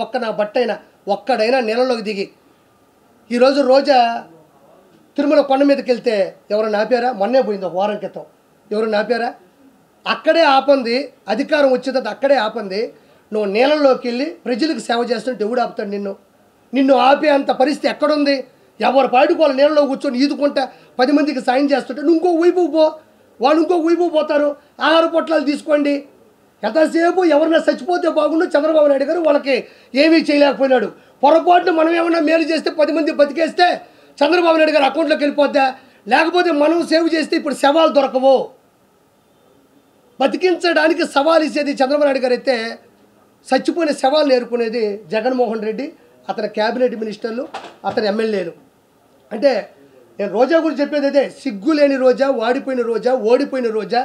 ఒక్కడైనా నెలలోకి దిగి ఈరోజు రోజా తిరుమల కొండ మీదకి వెళ్తే ఎవరైనా ఆపారా? మొన్నే పోయింది, ఒక వారం క్రితం. ఎవరైనా ఆపారా? అక్కడే ఆపంది, అధికారం వచ్చేది అక్కడే ఆపంది. నువ్వు నీళ్ళల్లోకి వెళ్ళి ప్రజలకు సేవ చేస్తుంటే ఎవడు ఆపుతాడు నిన్ను ఆపే అంత పరిస్థితి ఎక్కడుంది? ఎవరు పాటికి వాళ్ళ నీళ్ళలో కూర్చొని ఈదుకుంటా 10 మందికి సాయం చేస్తుంటే నువ్వు ఇంకో వైపు పో, వాళ్ళు ఇంకో వైపు పోతారు. ఆహార పొట్లాలు తీసుకోండి. ఎంతసేపు ఎవరైనా చచ్చిపోతే బాగుండు. చంద్రబాబు నాయుడు గారు వాళ్ళకి ఏమీ చేయలేకపోయినాడు. పొరపాటున మనం ఏమన్నా మేలు చేస్తే 10 మంది బతికేస్తే చంద్రబాబు నాయుడు గారు అకౌంట్లోకి వెళ్ళిపోద్దా? లేకపోతే మనం సేవ్ చేస్తే ఇప్పుడు శవాలు దొరకవు. బతికించడానికి సవాల్ ఇచ్చేది చంద్రబాబు నాయుడు గారు అయితే, చచ్చిపోయిన శవాలు నేర్పుకునేది జగన్మోహన్ రెడ్డి, అతని క్యాబినెట్ మినిస్టర్లు, అతని ఎమ్మెల్యేలు. అంటే నేను రోజా గురించి చెప్పేది అదే, సిగ్గు లేని రోజా, వాడిపోయిన రోజా, ఓడిపోయిన రోజా.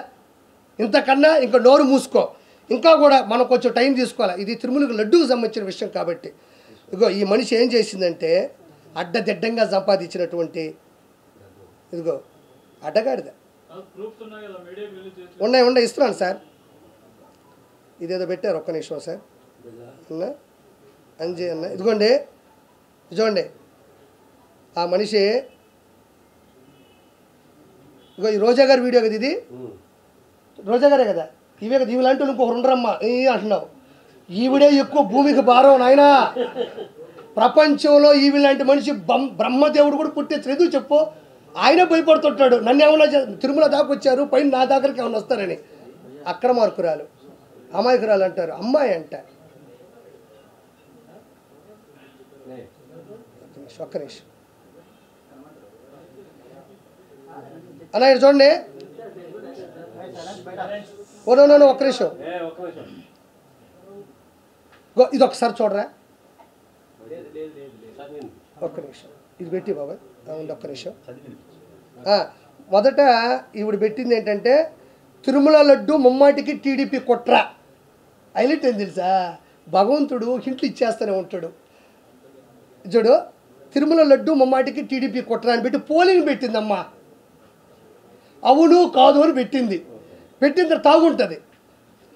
ఇంతకన్నా ఇంకా నోరు మూసుకో. ఇంకా కూడా మనం కొంచెం టైం తీసుకోవాలి. ఇది తిరుమలకు లడ్డూకు సంబంధించిన విషయం కాబట్టి. ఇదిగో ఈ మనిషి ఏం చేసిందంటే అడ్డదిడ్డంగా సంపాదించినటువంటి ఇదిగో అడ్డగాడిద. ఉన్నాయి ఇస్తున్నాను సార్. ఇదేదో పెట్టారు, ఒక్క నిమిషం సార్. అన్నా అంజీ అన్న ఇదిగోండి, చూడండి ఆ మనిషి. ఇగో ఈ రోజా గారి వీడియో కదా ఇది, రోజా గారే కదా. ఇవే కదా, ఇవి లాంటి ఇంకొకరు ఉండరమ్మా అంటున్నావు. ఈవిడే ఎక్కువ భూమికి భారం నాయనా. ప్రపంచంలో ఈవి లాంటి మనిషి బ్రహ్మదేవుడు కూడా పుట్టే చదువు చెప్పు. ఆయన భయపడుతుంటాడు. నన్ను ఏమన్నా తిరుమల దాకా వచ్చారు, పైన నా దగ్గరికి ఏమన్నా వస్తారని. అక్రమార్కురాలు, అమాయకురాలు అంటారు, అమ్మాయి అంట. ఒక్క నిమిషం అన్న, ఇక్కడ చూడండి. ఓ ఒక్క నిమిషం, ఇది ఒకసారి చూడరా. ఒక్క నిమిషం ఇది పెట్టి బాబాయ్, అవును ఒక్క నిమిషం. మొదట ఈవిడ పెట్టింది ఏంటంటే, తిరుమల లడ్డు ముమ్మాటికి టీడీపీ కుట్ర. హైలైట్ ఏం తెలుసా, భగవంతుడు హింట్లు ఇచ్చేస్తూనే ఉంటాడు. చూడు, తిరుమల లడ్డు ముమ్మాటికి టీడీపీ కుట్ర అని పెట్టి పోలింగ్ పెట్టిందమ్మా. అవును కాదు అని పెట్టింది. పెట్టిన తాగుంటుంది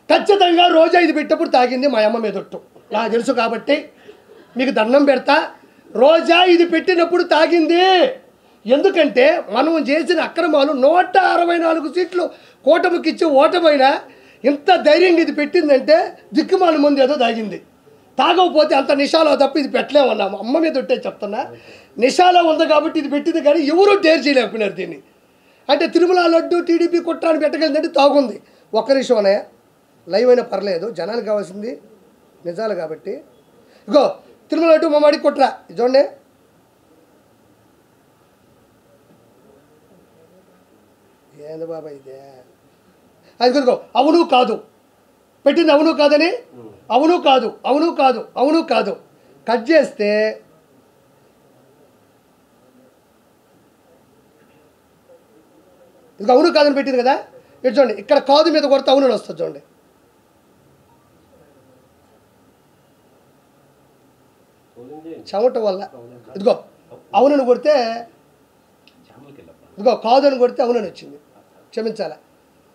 ఖచ్చితంగా. రోజా ఇది పెట్టినప్పుడు తాగింది మా అమ్మ మీదొట్టు, నాకు తెలుసు కాబట్టి మీకు దండం పెడతా. రోజా ఇది పెట్టినప్పుడు తాగింది. ఎందుకంటే మనం చేసిన అక్రమాలు 164 సీట్లు కూటమికి ఇచ్చి ఓటమైనా ఇంత ధైర్యంగా ఇది పెట్టిందంటే దిక్కుమాల ముందు ఏదో తాగింది. తాగకపోతే అంత నిషాలో తప్ప ఇది పెట్టలేమన్నాము. అమ్మ మీద ఒట్టే చెప్తున్నా, నిషాలో ఉంది కాబట్టి ఇది పెట్టింది. కానీ ఎవరూ డేర్ చేయలేకపోయినారు దీన్ని. అంటే తిరుమల లడ్డు టీడీపీ కుట్రాన్ని పెట్టగలిందంటే తాగుంది. ఒక్క నిమిషం అనే లైవ్ అయినా పర్లేదు, జనానికి కావాల్సింది నిజాలు కాబట్టి. ఇగో తిరుమల లడ్డు మమ్మాడికి కుట్ర చూడండి. ఏంది బాబా ఇదే? అది కుదుకో. అవును కాదు పెట్టింది, అవును కాదని, అవును కాదు, అవును కాదు, అవును కాదు కట్ చేస్తే ఇది అవును కాదని పెట్టింది కదా. ఇటు చూడండి, ఇక్కడ కాదు మీద కొడితే అవును అని వస్తుంది. చూడండి, చెమట వల్ల. ఇదిగో అవునని కొడితే, ఇదిగో కాదని కొడితే అవునని వచ్చింది. క్షమించాలా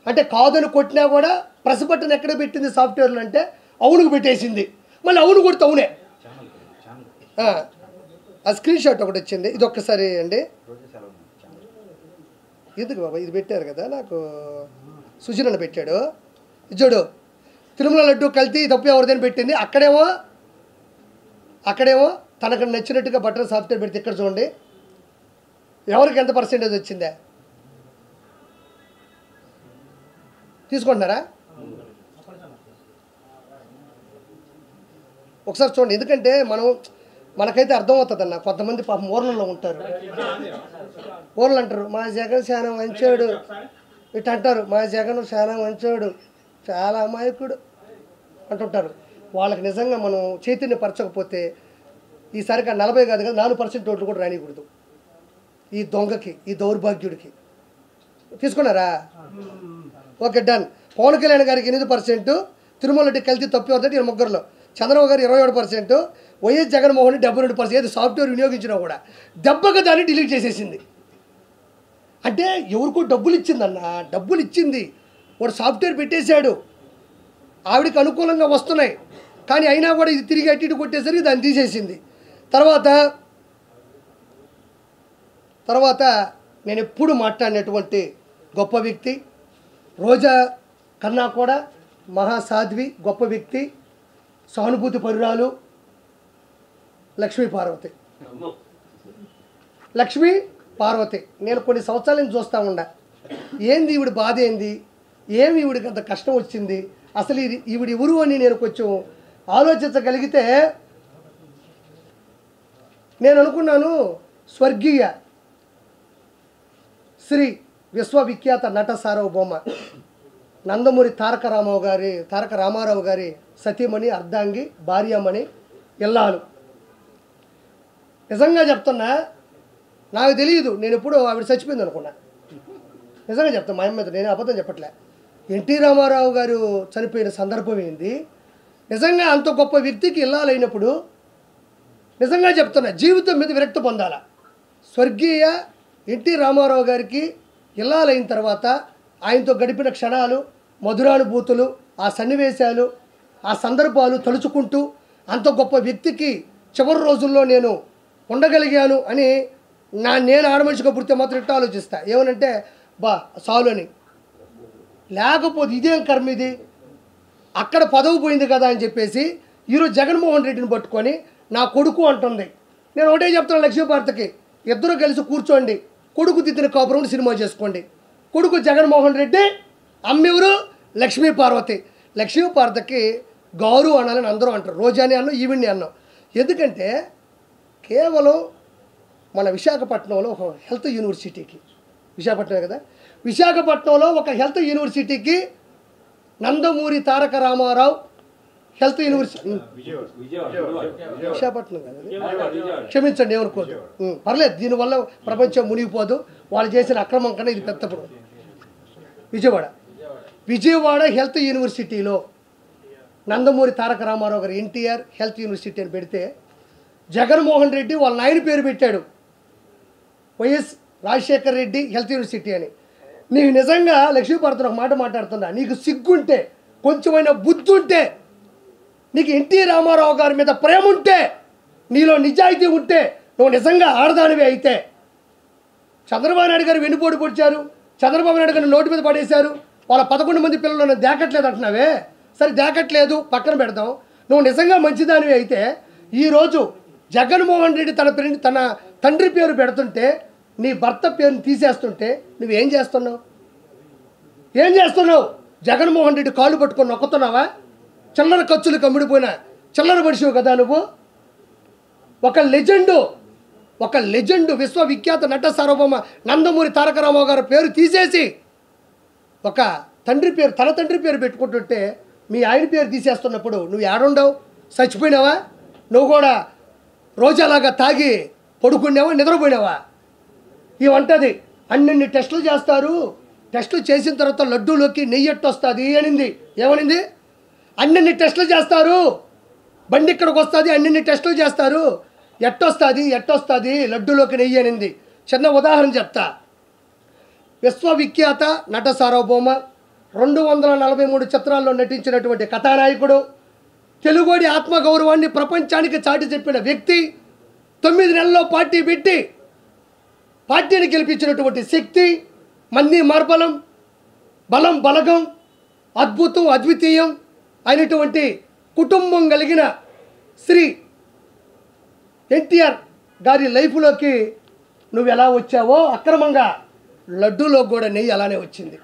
అంటే కాదని కొట్టినా కూడా ప్రెస్ బటన్ ఎక్కడ పెట్టింది సాఫ్ట్వేర్లో అంటే అవునుకు పెట్టేసింది. మళ్ళీ అవును కొడితే అవునే. ఆ స్క్రీన్ షాట్ ఒకటి వచ్చింది, ఇది ఒక్కసారి అండి. ఎందుకు బాబా ఇది పెట్టారు కదా, నాకు సుజనన్న పెట్టాడు. చూడు, తిరుమల లడ్డు కల్తీ తప్పు ఎవరిదని పెట్టింది. అక్కడేమో తనకు నచ్చినట్టుగా బటన్ సాఫ్ట్వేర్ పెడితే ఇక్కడ చూడండి ఎవరికి ఎంత పర్సెంటేజ్ వచ్చిందే. తీసుకుంటున్నారా? ఒకసారి చూడండి. ఎందుకంటే మనకైతే అర్థమవుతుంది అన్న. కొంతమంది పాపం ఊర్లలో ఉంటారు, ఊర్లు అంటారు మా జగన్ చాలా మంచోడు, ఇటు అంటారు మా జగన్ చాలా మంచోడు, చాలా అమాయకుడు అంటుంటారు. వాళ్ళకి నిజంగా మనం చైతన్యపరచకపోతే ఈసారికి 40 కాదు కదా 4% ఓట్లు కూడా రానికూడదు ఈ దొంగకి, ఈ దౌర్భాగ్యుడికి. తీసుకున్నారా? Okay done. పవన్ కళ్యాణ్ గారికి 8%, తిరుమల రెడ్డి కల్తీ తప్పు అవుతుంది 23లో, చంద్రబాబు గారు 27%, వైఎస్ జగన్మోహన్ 72%. ఏది సాఫ్ట్వేర్ వినియోగించినా కూడా దెబ్బగా దాన్ని డిలీట్ చేసేసింది. అంటే ఎవరికో డబ్బులు ఇచ్చిందన్న, డబ్బులు ఇచ్చింది, వాడు సాఫ్ట్వేర్ పెట్టేశాడు, ఆవిడికి అనుకూలంగా వస్తున్నాయి. కానీ అయినా కూడా ఇది తిరిగి అటు ఇటు కొట్టేసరికి దాన్ని తీసేసింది. తర్వాత నేను ఎప్పుడు మాట్లాడినటువంటి గొప్ప వ్యక్తి రోజా కన్నా కూడా మహాసాధ్వి, గొప్ప వ్యక్తి, సానుభూతి పరురాలు లక్ష్మీ పార్వతి. లక్ష్మీ పార్వతి నేను కొన్ని సంవత్సరాల నుంచి చూస్తూ ఉండా. ఏంది ఈవిడ బాధ, ఏంది, ఏమి ఈవిడికి అంత కష్టం వచ్చింది, అసలు ఈవిడ ఎవరు అని నేను కొంచెం ఆలోచించగలిగితే నేను అనుకున్నాను, స్వర్గీయ శ్రీ విశ్వవిఖ్యాత నట సార్వభౌమ నందమూరి తారక రామారావు గారి సతీమణి, అర్ధాంగి, భార్యామణి, ఇల్లాలు. నిజంగా చెప్తున్నా, నాకు తెలియదు, నేను ఎప్పుడూ ఆవిడ చచ్చిపోయింది అనుకున్నా. నిజంగా చెప్తాను, మా అమ్మ మీద నేను అబద్ధం చెప్పట్లే. ఎన్టీ రామారావు గారు చనిపోయిన సందర్భం ఏంది, నిజంగా అంత గొప్ప వ్యక్తికి ఇల్లాలైనప్పుడు నిజంగా చెప్తున్నా జీవితం మీద విరక్తి పొందాల. స్వర్గీయ ఎన్టీ రామారావు గారికి ఇల్లాలైన తర్వాత ఆయనతో గడిపిన క్షణాలు, మధురానుభూతులు, ఆ సన్నివేశాలు, ఆ సందర్భాలు తలుచుకుంటూ అంత గొప్ప వ్యక్తికి చివరి రోజుల్లో నేను ఉండగలిగాను అని నేను ఆడమనిషిగా పుడితే మాత్రం ఇట్లా ఆలోచిస్తా. ఏమనంటే సాలు అని. లేకపోతే ఇదేం కర్మ ఇది, అక్కడ పదవి పోయింది కదా అని చెప్పేసి ఈరోజు జగన్మోహన్ రెడ్డిని పట్టుకొని నా కొడుకు అంటుంది. నేను ఒకటే చెప్తున్నాను లక్ష్మీపార్వతికి, ఇద్దరు కలిసి కూర్చోండి, కొడుకు దిద్దిన కాపురం సినిమా చేసుకోండి. కొడుకు జగన్మోహన్ రెడ్డి, అమ్మెవరు లక్ష్మీపార్వతి. లక్ష్మీపార్వతికి గౌరవం అనాలని అందరూ అంటారు. రోజాని అన్నాం, ఈవిడ్ని అన్నాం. ఎందుకంటే కేవలం మన విశాఖపట్నంలో ఒక హెల్త్ యూనివర్సిటీకి, విశాఖపట్నమే కదా, విశాఖపట్నంలో ఒక హెల్త్ యూనివర్సిటీకి నందమూరి తారక రామారావు హెల్త్ యూనివర్సిటీ, విశాఖపట్నం కదా, క్షమించండి ఏమనుకోదు, పర్లేదు, దీనివల్ల ప్రపంచం మునిగిపోదు. వాళ్ళు చేసిన అక్రమం కన్నా ఇది పెద్దప్పుడు. విజయవాడ హెల్త్ యూనివర్సిటీలో నందమూరి తారక రామారావు గారు ఎన్టీఆర్ హెల్త్ యూనివర్సిటీ అని పెడితే జగన్మోహన్ రెడ్డి వాళ్ళ నాయన పేరు పెట్టాడు, YS Rajasekhar Reddy health university అని. నీకు నిజంగా లక్ష్మీపార్వతి ఒక మాట మాట్లాడుతున్నా, నీకు సిగ్గుంటే, కొంచెమైనా బుద్ధి ఉంటే, నీకు ఎన్టీ రామారావు గారి మీద ప్రేమ ఉంటే, నీలో నిజాయితీ ఉంటే, నువ్వు నిజంగా ఆడదానివి అయితే, చంద్రబాబు నాయుడు గారు వెన్నుపోటు పొడిచారు, చంద్రబాబు నాయుడు గారిని నోటి మీద పడేశారు, వాళ్ళ 11 మంది పిల్లలను దేకట్లేదు అంటున్నావే, సరే దేకట్లేదు పక్కన పెడదాం. నువ్వు నిజంగా మంచిదానివి అయితే ఈరోజు జగన్మోహన్ రెడ్డి తన తండ్రి పేరు పెడుతుంటే, నీ భర్త పేరుని తీసేస్తుంటే నువ్వేం చేస్తున్నావు? ఏం చేస్తున్నావు? జగన్మోహన్ రెడ్డి కాళ్ళు పట్టుకొని నొక్కుతున్నావా? చిల్లర ఖర్చులు కమ్ముడిపోయిన చిల్లర మనిషివు కదా నువ్వు. ఒక లెజెండు విశ్వవిఖ్యాత నట సార్వభౌమ నందమూరి తారక రామారావు గారి పేరు తీసేసి ఒక తండ్రి పేరు, తన తండ్రి పేరు పెట్టుకుంటుంటే మీ ఆయన పేరు తీసేస్తున్నప్పుడు నువ్వు ఏడుండవు? చచ్చిపోయినావా? నువ్వు కూడా రోజాలాగా తాగి పడుకున్నావా, నిద్రపోయినావా? ఇవంటది అన్ని టెస్టులు చేస్తారు, టెస్టులు చేసిన తర్వాత లడ్డూలోకి నెయ్యి ఎట్టొస్తుంది అనింది. ఏమనింది? అన్ని టెస్టులు చేస్తారు, బండి ఇక్కడికి వస్తుంది, అన్ని టెస్టులు చేస్తారు, ఎట్టొస్తుంది లడ్డూలోకి నెయ్యి అనింది. చిన్న ఉదాహరణ చెప్తా. విశ్వవిఖ్యాత నట సార్వభౌమ 243 చిత్రాల్లో నటించినటువంటి కథానాయకుడు, తెలుగుడి ఆత్మగౌరవాన్ని ప్రపంచానికి చాటి చెప్పిన వ్యక్తి, 9 నెలల్లో పార్టీ పెట్టి పార్టీని గెలిపించినటువంటి శక్తి, మంది మార్బలం, బలం బలగం, అద్భుతం అద్వితీయం అయినటువంటి కుటుంబం కలిగిన శ్రీ ఎన్టీఆర్ గారి లైఫ్లోకి నువ్వు ఎలా వచ్చావో అక్రమంగా లడ్డూలో కూడా నెయ్యి అలానే వచ్చింది.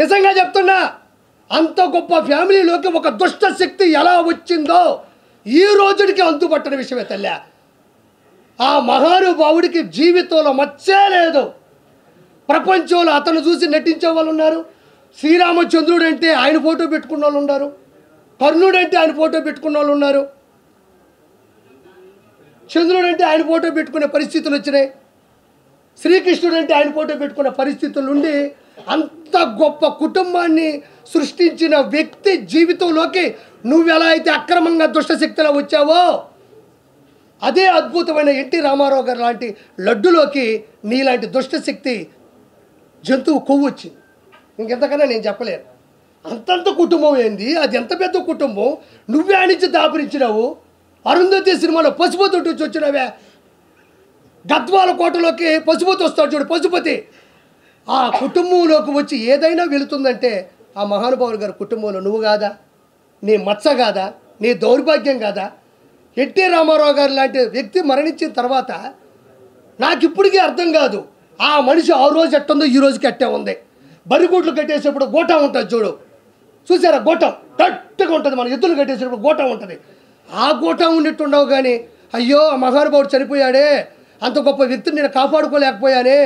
నిజంగా చెప్తున్నా, అంత గొప్ప ఫ్యామిలీలోకి ఒక దుష్ట శక్తి ఎలా వచ్చిందో ఈ రోజుడికి అంతుపట్టని విషయమే తల్లి. ఆ మహానుభావుడికి జీవితంలో మచ్చే లేదు. ప్రపంచంలో అతను చూసి నటించే వాళ్ళు ఉన్నారు. శ్రీరామచంద్రుడు అంటే ఆయన ఫోటో పెట్టుకున్న వాళ్ళు ఉన్నారు, కర్ణుడు అంటే ఆయన ఫోటో పెట్టుకున్న వాళ్ళు ఉన్నారు, చంద్రుడు అంటే ఆయన ఫోటో పెట్టుకునే పరిస్థితులు వచ్చినాయి, శ్రీకృష్ణుడు అంటే ఆయన ఫోటో పెట్టుకునే పరిస్థితులు ఉండి అంత గొప్ప కుటుంబాన్ని సృష్టించిన వ్యక్తి జీవితంలోకి నువ్వెలా అయితే అక్రమంగా దుష్టశక్తిలో వచ్చావో అదే అద్భుతమైన ఎన్టీ రామారావు గారు లాంటి లడ్డులోకి నీలాంటి దుష్టశక్తి జంతువు కొవ్వు వచ్చింది. ఇంకెంతకన్నా నేను చెప్పలేను. అంతంత కుటుంబం ఏంది, అది ఎంత పెద్ద కుటుంబం, నువ్వే ఆనించి దాపురించినావు. అరుంధతి సినిమాలో పశుపతి వచ్చి వచ్చినవే, గద్వాల కోటలోకి పశుపతి వస్తాడు చూడు, పశుపతి. ఆ కుటుంబంలోకి వచ్చి ఏదైనా వెళుతుందంటే ఆ మహానుభావుడు గారి కుటుంబంలో నువ్వు కాదా? నీ మచ్చ కాదా? నీ దౌర్భాగ్యం కాదా? ఎన్టీ రామారావు గారు లాంటి వ్యక్తి మరణించిన తర్వాత నాకు ఇప్పటికీ అర్థం కాదు, ఆ మనిషి ఆ రోజు ఎట్టుందో ఈ రోజుకి అట్టే ఉంది. బరిగూట్లు కట్టేసేప్పుడు గోటా ఉంటుంది చూడు, చూసారా? గోటం గట్టిగా ఉంటుంది. మన ఎద్దులు కట్టేసేప్పుడు గోటా ఉంటుంది. ఆ గోటా ఉన్నట్టుండవు. కానీ అయ్యో ఆ మహానుభావుడు చనిపోయాడే, అంత గొప్ప వ్యక్తిని నేను కాపాడుకోలేకపోయానే,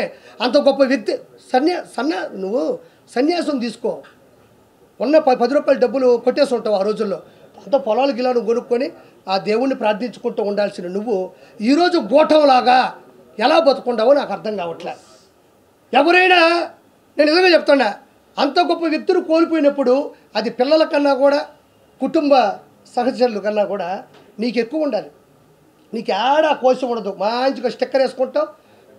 అంత గొప్ప వ్యక్తి. నువ్వు సన్యాసం తీసుకో. ఉన్న 10 రూపాయల డబ్బులు కొట్టేసి ఉంటావు ఆ రోజుల్లో. అంత పొలాలు గిలాను కొనుక్కొని ఆ దేవుణ్ణి ప్రార్థించుకుంటూ ఉండాల్సిన నువ్వు ఈరోజు గోఠంలాగా ఎలా బతుకుంటావో నాకు అర్థం కావట్లే. ఎవరైనా, నేను నిజంగా చెప్తున్నా, అంత గొప్ప వ్యక్తులు కోల్పోయినప్పుడు అది పిల్లల కన్నా కూడా, కుటుంబ సహచరుల కన్నా కూడా నీకు ఎక్కువ ఉండాలి. నీకు ఏడా కోశం ఉండదు. మంచిగా స్టిక్కర్ వేసుకుంటావు,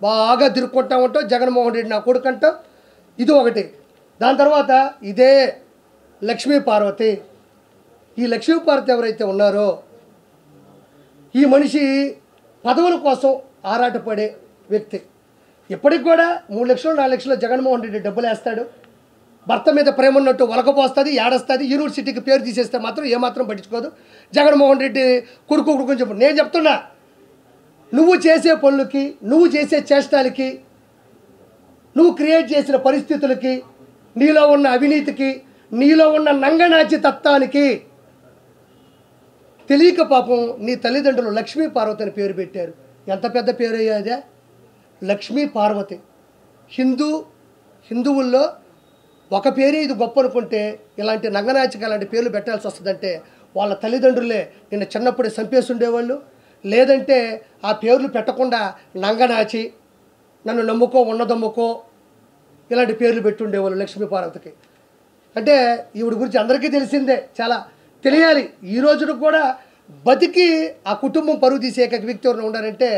బాగా తిరుక్కుంటా ఉంటావు, జగన్మోహన్ రెడ్డి నా కొడుకు అంటావు. ఇది ఒకటి. దాని తర్వాత ఇదే లక్ష్మీ పార్వతి. ఈ లక్ష్మీ పార్వతి ఎవరైతే ఉన్నారో, ఈ మనిషి పదవుల కోసం ఆరాటపడే వ్యక్తి. ఇప్పటికి కూడా 3 లక్షలు 4 లక్షలు జగన్మోహన్ రెడ్డి డబ్బులు వేస్తాడు. భర్త మీద ప్రేమ ఉన్నట్టు ఒలకపోస్తుంది, ఏడస్తుంది. యూనివర్సిటీకి పేరు తీసేస్తే మాత్రం ఏమాత్రం పట్టించుకోదు. జగన్మోహన్ రెడ్డి కొడుకు చెప్పు. నేను చెప్తున్నా, నువ్వు చేసే పనులకి, నువ్వు చేసే చేష్టాలకి, నువ్వు క్రియేట్ చేసిన పరిస్థితులకి, నీలో ఉన్న అవినీతికి, నీలో ఉన్న నంగనాచి తత్వానికి తెలియక పాపం నీ తల్లిదండ్రులు లక్ష్మీ పార్వతి అని పేరు పెట్టారు. ఎంత పెద్ద పేరు అయ్యాదే లక్ష్మీ పార్వతి. హిందువుల్లో ఒక పేరే ఇది గొప్ప అనుకుంటే ఇలాంటి నంగనాచిక అలాంటి పేర్లు పెట్టాల్సి వస్తుందంటే వాళ్ళ తల్లిదండ్రులే నిన్న చిన్నప్పుడే చంపేసి ఉండేవాళ్ళు. లేదంటే ఆ పేర్లు పెట్టకుండా నంగనాచి, నన్ను నమ్ముకో, ఉన్నదమ్ముకో, ఇలాంటి పేర్లు పెట్టి ఉండేవాళ్ళు లక్ష్మీ పార్వతికి. అంటే ఈవిడ గురించి అందరికీ తెలిసిందే, చాలా తెలియాలి. ఈ రోజున కూడా బతికి ఆ కుటుంబం పరుగు తీసే ఏకైక వ్యక్తి ఎవరైనా ఉండారంటే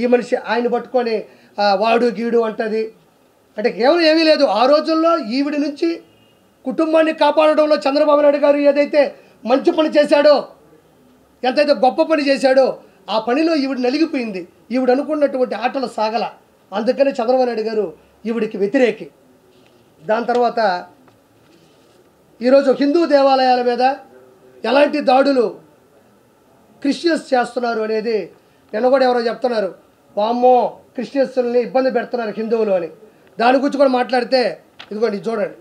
ఈ మనిషి. ఆయన పట్టుకొని వాడు గీడు అంటది. అంటే కేవలం ఏమీ లేదు. ఆ రోజుల్లో ఈవిడ నుంచి కుటుంబాన్ని కాపాడడంలో చంద్రబాబు నాయుడు గారు ఏదైతే మంచి పని చేశాడో, ఎంతైతే గొప్ప పని చేశాడో, ఆ పనిలో ఈవిడ నలిగిపోయింది. ఈవిడ అనుకున్నటువంటి ఆటలు సాగల. అందుకని చంద్రబాబు నాయుడు గారు ఈవిడికి వ్యతిరేకి. దాని తర్వాత ఈరోజు హిందూ దేవాలయాల మీద ఎలాంటి దాడులు క్రిస్టియన్స్ చేస్తున్నారు అనేది నిన్న కూడా ఎవరో చెప్తున్నారు, వామ్మో క్రిస్టియన్స్ని ఇబ్బంది పెడుతున్నారు హిందువులు అని. దాని గురించి కూడా మాట్లాడితే ఇదిగోండి చూడండి,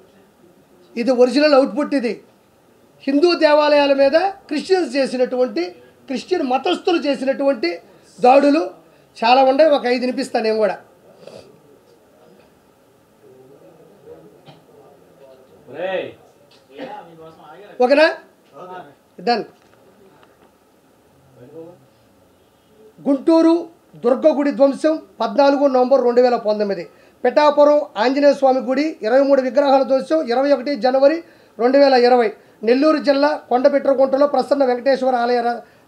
ఇది ఒరిజినల్ అవుట్పుట్. ఇది హిందూ దేవాలయాల మీద క్రిస్టియన్ మతస్థులు చేసినటువంటి దాడులు చాలా ఉన్నాయి. ఒక 5 వినిపిస్తాను నేను కూడా. ఓకేనా? డన్. గుంటూరు దుర్గగుడి ధ్వంసం 14 నవంబర్ 2019. పిఠాపురం ఆంజనేయ స్వామి గుడి 23 విగ్రహాల ధ్వంసం 21 జనవరి 2020. నెల్లూరు జిల్లా కొండపెట్రగుంటలో ప్రసన్న వెంకటేశ్వర ఆలయ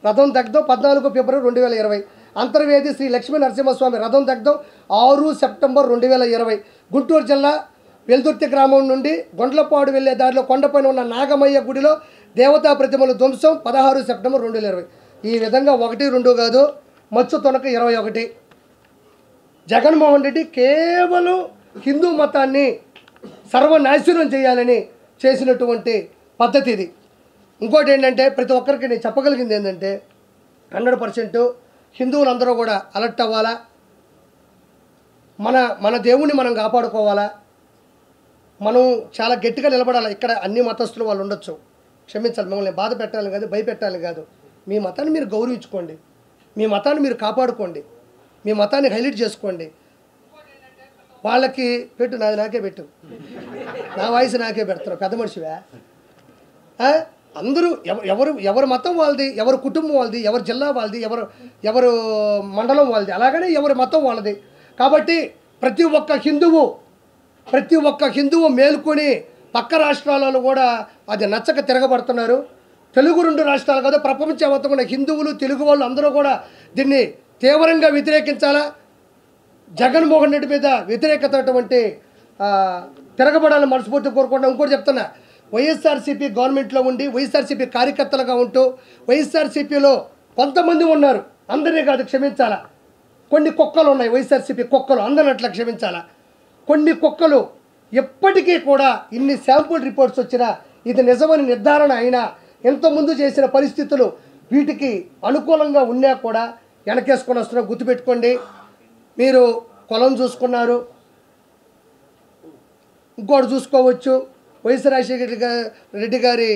రథం దగ్ధం 14 ఫిబ్రవరి 2020. అంతర్వేది శ్రీ లక్ష్మీ నరసింహస్వామి రథం దగ్ధం 6 సెప్టెంబర్ 2020. గుంటూరు జిల్లా వెల్దుర్తి గ్రామం నుండి గొండ్లపాడు వెళ్లే దారిలో కొండపైన ఉన్న నాగమయ్య గుడిలో దేవతా ప్రతిమల ధ్వంసం 16 సెప్టెంబర్ 2020. ఈ విధంగా 1, 2 కాదు, మచ్చు తొనక 21. జగన్మోహన్ రెడ్డి కేవలం హిందూ మతాన్ని సర్వనాశనం చేయాలని చేసినటువంటి పద్ధతి ఇది. ఇంకోటి ఏంటంటే, ప్రతి ఒక్కరికి నేను చెప్పగలిగింది ఏంటంటే 100% హిందువులందరూ కూడా అలర్ట్ అవ్వాలా, మన దేవుణ్ణి మనం కాపాడుకోవాలా, మనం చాలా గట్టిగా నిలబడాలి. ఇక్కడ అన్ని మతస్థులు వాళ్ళు ఉండొచ్చు, క్షమించాలి, మిమ్మల్ని బాధ పెట్టాలని కాదు, భయపెట్టాలని కాదు. మీ మతాన్ని మీరు గౌరవించుకోండి, మీ మతాన్ని మీరు కాపాడుకోండి, మీ మతాన్ని హైలైట్ చేసుకోండి. వాళ్ళకి పెట్టు, నాకే పెట్టు, నా వాయిస్ నాకే పెడతారు, పెద్ద మనిషివా? అందరూ ఎవరు మతం వాళ్ళది, ఎవరు కుటుంబం వాళ్ళది, ఎవరు జిల్లా వాళ్ళది, ఎవరు మండలం వాళ్ళది, అలాగనే ఎవరి మతం వాళ్ళది. కాబట్టి ప్రతి ఒక్క హిందువు మేల్కొని పక్క రాష్ట్రాలలో కూడా అది నచ్చక తిరగబడుతున్నారు. తెలుగు 2 రాష్ట్రాలు కాదు, ప్రపంచవ్యాప్తంగా హిందువులు, తెలుగు వాళ్ళు అందరూ కూడా దీన్ని తీవ్రంగా వ్యతిరేకించాలా. జగన్మోహన్ రెడ్డి మీద వ్యతిరేకత తిరగబడాలని మనస్ఫూర్తి కోరుకుంటా. ఇంకోటి చెప్తున్నా, వైఎస్ఆర్సీపీ గవర్నమెంట్లో ఉండి వైఎస్ఆర్సీపీ కార్యకర్తలుగా ఉంటూ వైఎస్ఆర్సీపీలో కొంతమంది ఉన్నారు, అందరినీ కాదు, క్షమించాలా. కొన్ని కుక్కలు ఉన్నాయి, వైఎస్ఆర్సీపీ కుక్కలు, అందరిని అట్లా క్షమించాలా. కొన్ని కుక్కలు ఎప్పటికీ కూడా ఇన్ని శాంపుల్ రిపోర్ట్స్ వచ్చినా ఇది నిజమని నిర్ధారణ అయినా ఇంతకుముందు చేసిన పరిస్థితులు వీటికి అనుకూలంగా ఉన్నా కూడా వెనకేసుకొని వస్తున్నా. గుర్తుపెట్టుకోండి, మీరు కులం చూసుకున్నారు, ఇంకోటి చూసుకోవచ్చు, వైఎస్ రాజశేఖర రెడ్డి గారి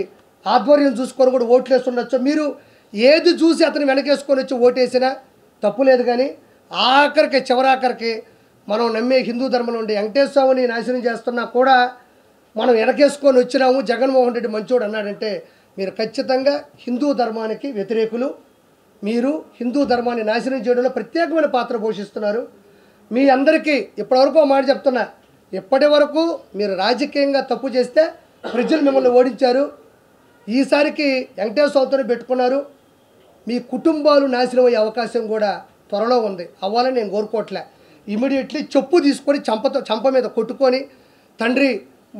ఆధ్వర్యం చూసుకొని కూడా ఓట్లు వేస్తుండొచ్చు. మీరు ఏది చూసి అతను వెనకేసుకొని వచ్చి ఓటేసినా తప్పు లేదు. కానీ ఆఖరికి చివరాఖరికి మనం నమ్మే హిందూ ధర్మం నుండి వెంకటేశ్వర స్వామిని నాశనం చేస్తున్నా కూడా మనం వెనకేసుకొని వచ్చినాము, జగన్మోహన్ రెడ్డి మంచోడు అన్నాడంటే మీరు ఖచ్చితంగా హిందూ ధర్మానికి వ్యతిరేకులు. మీరు హిందూ ధర్మాన్ని నాశనం చేయడంలో ప్రత్యేకమైన పాత్ర పోషిస్తున్నారు. మీ అందరికీ ఇప్పటివరకు మాట చెప్తున్నా, ఇప్పటి వరకు మీరు రాజకీయంగా తప్పు చేస్తే ప్రజలు మిమ్మల్ని ఓడించారు. ఈసారికి వెంకటేశ్వర స్వామితోనే పెట్టుకున్నారు. మీ కుటుంబాలు నాశనం అయ్యే అవకాశం కూడా త్వరలో ఉంది. అవ్వాలని నేను కోరుకోవట్లే. ఇమీడియట్లీ చెప్పు తీసుకొని చంప మీద కొట్టుకొని, తండ్రి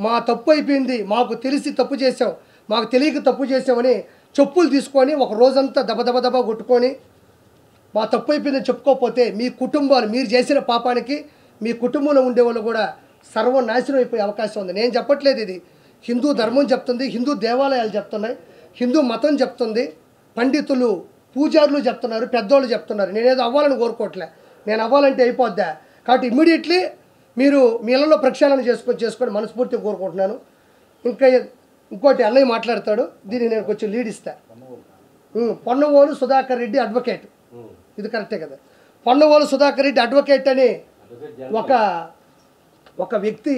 మా తప్పు అయిపోయింది, మాకు తెలిసి తప్పు చేసాం, మాకు తెలియక తప్పు చేసామని చెప్పులు తీసుకొని ఒక రోజంతా దబ కొట్టుకొని మా తప్పు అయిపోయిందని చెప్పుకోకపోతే మీ కుటుంబాలు, మీరు చేసిన పాపానికి మీ కుటుంబంలో ఉండేవాళ్ళు కూడా సర్వనాశనం అయిపోయే అవకాశం ఉంది. నేను చెప్పట్లేదు, ఇది హిందూ ధర్మం చెప్తుంది, హిందూ దేవాలయాలు చెప్తున్నాయి, హిందూ మతం చెప్తుంది, పండితులు పూజారులు చెప్తున్నారు, పెద్దోళ్ళు చెప్తున్నారు. నేనేదో అవ్వాలని కోరుకోవట్లే. నేను అవ్వాలంటే అయిపోద్దా. కాబట్టి ఇమ్మీడియట్లీ మీరు మీ ఇళ్ళలో ప్రక్షాళన చేసుకొని మనస్ఫూర్తిగా కోరుకుంటున్నాను. ఇంకోటి అన్నయ్య మాట్లాడతాడు, దీన్ని నేను కొంచెం లీడ్ ఇస్తా. పొన్నవోలు సుధాకర్ రెడ్డి అడ్వకేట్, ఇది కరెక్టే కదా. పొన్నవోలు సుధాకర్ రెడ్డి అడ్వకేట్ అని ఒక వ్యక్తి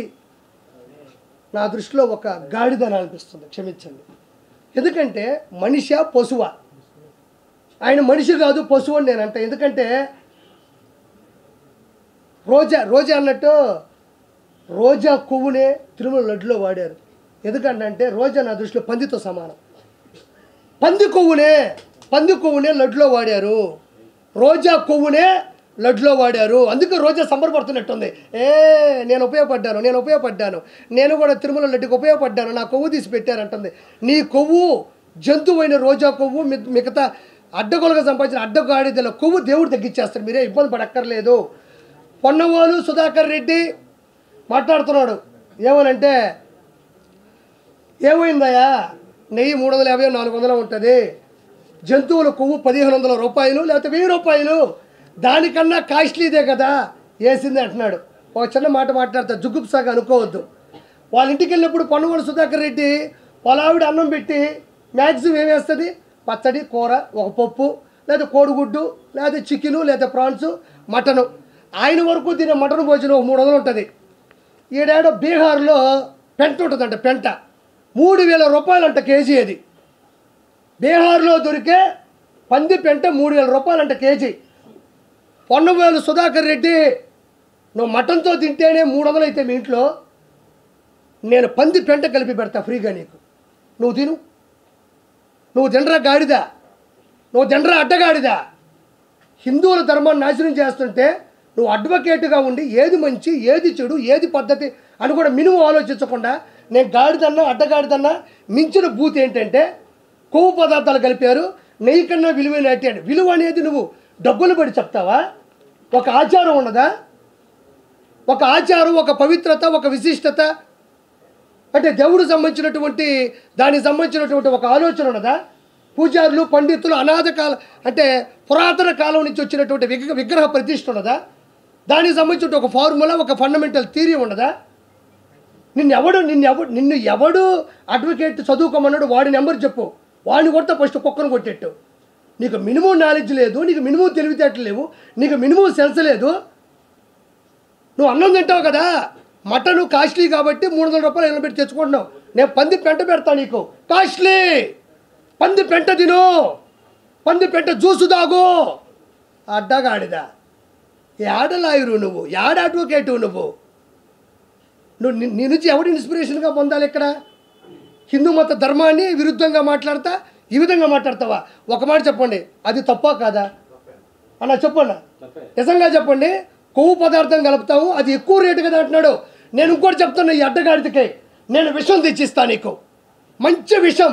నా దృష్టిలో ఒక గాడిదని అనిపిస్తుంది, క్షమించండి. ఎందుకంటే మనిషా పశువా? ఆయన మనిషి కాదు, పశువు అని నేను అంట. ఎందుకంటే రోజా అన్నట్టు రోజా కొవ్వునే తిరుమల లడ్డులో వాడారు. ఎందుకంటే రోజా నా దృష్టిలో పందితో సమానం. పంది కొవ్వునే లడ్డులో వాడారు, రోజా కొవ్వునే లడ్డులో వాడారు. అందుకే రోజా సంబరపడుతున్నట్టుంది. నేను ఉపయోగపడ్డాను, నేను కూడా తిరుమల లడ్డుకి ఉపయోగపడ్డాను, నా కొవ్వు తీసి పెట్టారంటుంది. నీ కొవ్వు జంతువైన రోజా కొవ్వు మిగతా అడ్డగోలుగా సంపాదించిన అడ్డగాడిదల కొవ్వు దేవుడు తగ్గించేస్తాడు, మీరే ఇబ్బంది పడక్కర్లేదు. పొన్నవోలు సుధాకర్ రెడ్డి మాట్లాడుతున్నాడు ఏమనంటే, ఏమైందయ్యా నెయ్యి 350 400 ఉంటుంది, జంతువుల కొవ్వు 1500 రూపాయలు లేకపోతే 1000 రూపాయలు, దానికన్నా కాస్ట్లీదే కదా వేసింది అంటున్నాడు. ఒక చిన్న మాట మాట్లాడతా, జుగుప్సాగా అనుకోవద్దు. వాళ్ళ ఇంటికి వెళ్ళినప్పుడు పొన్నవోలు సుధాకర్ రెడ్డి వాళ్ళ ఆవిడ అన్నం పెట్టి మ్యాక్సిమం ఏమేస్తుంది, పచ్చడి, కూర, ఒక పప్పు, లేదా కోడిగుడ్డు, లేదా చికెను, లేదా ప్రాన్స్, మటను. ఆయన వరకు తినే మటన్ భోజనం 300 ఉంటుంది. ఈడేడో బీహార్లో పెంట ఉంటుందంట, పెంట 3000 రూపాయలు అంట కేజీ. అది బీహార్లో దొరికే పంది పెంట 3000 రూపాయలు అంట కేజీ. పొన్నవోలు సుధాకర్ రెడ్డి, నువ్వు మటన్తో తింటేనే 300 అయితే మీ ఇంట్లో, నేను పంది పెంట కలిపి పెడతా ఫ్రీగా నీకు, నువ్వు తిను. నువ్వు తినరా గాడిదా, నువ్వు తినరా అడ్డగాడిదా. హిందువుల ధర్మాన్ని నాశనం చేస్తుంటే నువ్వు అడ్వకేట్గా ఉండి ఏది మంచి, ఏది చెడు, ఏది పద్ధతి అని కూడా మినిమం ఆలోచించకుండా నేను గాడిదన్నా అడ్డగాడిదన్నా మించిన బూత్ ఏంటంటే కొవ్వు పదార్థాలు కలిపారు, నెయ్యి కన్నా విలువైన అట్టాడు. విలువ అనేది నువ్వు డబ్బులు పడి చెప్తావా? ఒక ఆచారం ఉన్నదా? ఒక ఆచారం, ఒక పవిత్రత, ఒక విశిష్టత, అంటే దేవుడు సంబంధించినటువంటి దానికి సంబంధించినటువంటి ఒక ఆలోచన ఉన్నదా? పూజారులు, పండితులు అనాథ కాలం అంటే పురాతన కాలం నుంచి వచ్చినటువంటి విగ్రహ ప్రతిష్ఠ ఉన్నదా? దానికి సంబంధించిన ఒక ఫార్ములా, ఒక ఫండమెంటల్ థియరీ ఉన్నదా? నిన్ను ఎవడు అడ్వకేట్ చదువుకోమన్నాడు, వాడి నెంబర్ చెప్పు, వాడిని కొడితే ఫస్ట్ కుక్కను కొట్టేట్టు. నీకు మినిమం నాలెడ్జ్ లేదు, నీకు మినిమం తెలివితేటలు లేవు, నీకు మినిమం సెన్స్ లేదు. నువ్వు అన్నం తింటావు కదా, మటను కాస్ట్లీ కాబట్టి 300 రూపాయలు ఎన్న పెట్టి తెచ్చుకుంటున్నావు. నేను పంది పెంట పెడతా నీకు, కాస్ట్లీ పంది పెంట తిను, పంది పెంట జ్యూసు తాగు. అడ్డగాడిదా, యాడ లాయరు నువ్వు, యాడ అడ్వకేటు నువ్వు నీ నుంచి ఎవడు ఇన్స్పిరేషన్గా పొందాలి? ఇక్కడ హిందూ మత ధర్మాన్ని విరుద్ధంగా మాట్లాడతా ఈ విధంగా మాట్లాడతావా? ఒక మాట చెప్పండి, అది తప్పా కాదా అన్న? చెప్పండి, నిజంగా చెప్పండి. కొవ్వు పదార్థం కలుపుతావు, అది ఎక్కువ రేటు కదా అంటున్నాడు. నేను ఇంకోటి చెప్తున్నా, ఈ అడ్డగాడికి నేను విషం తెచ్చిస్తా నీకు, మంచి విషం,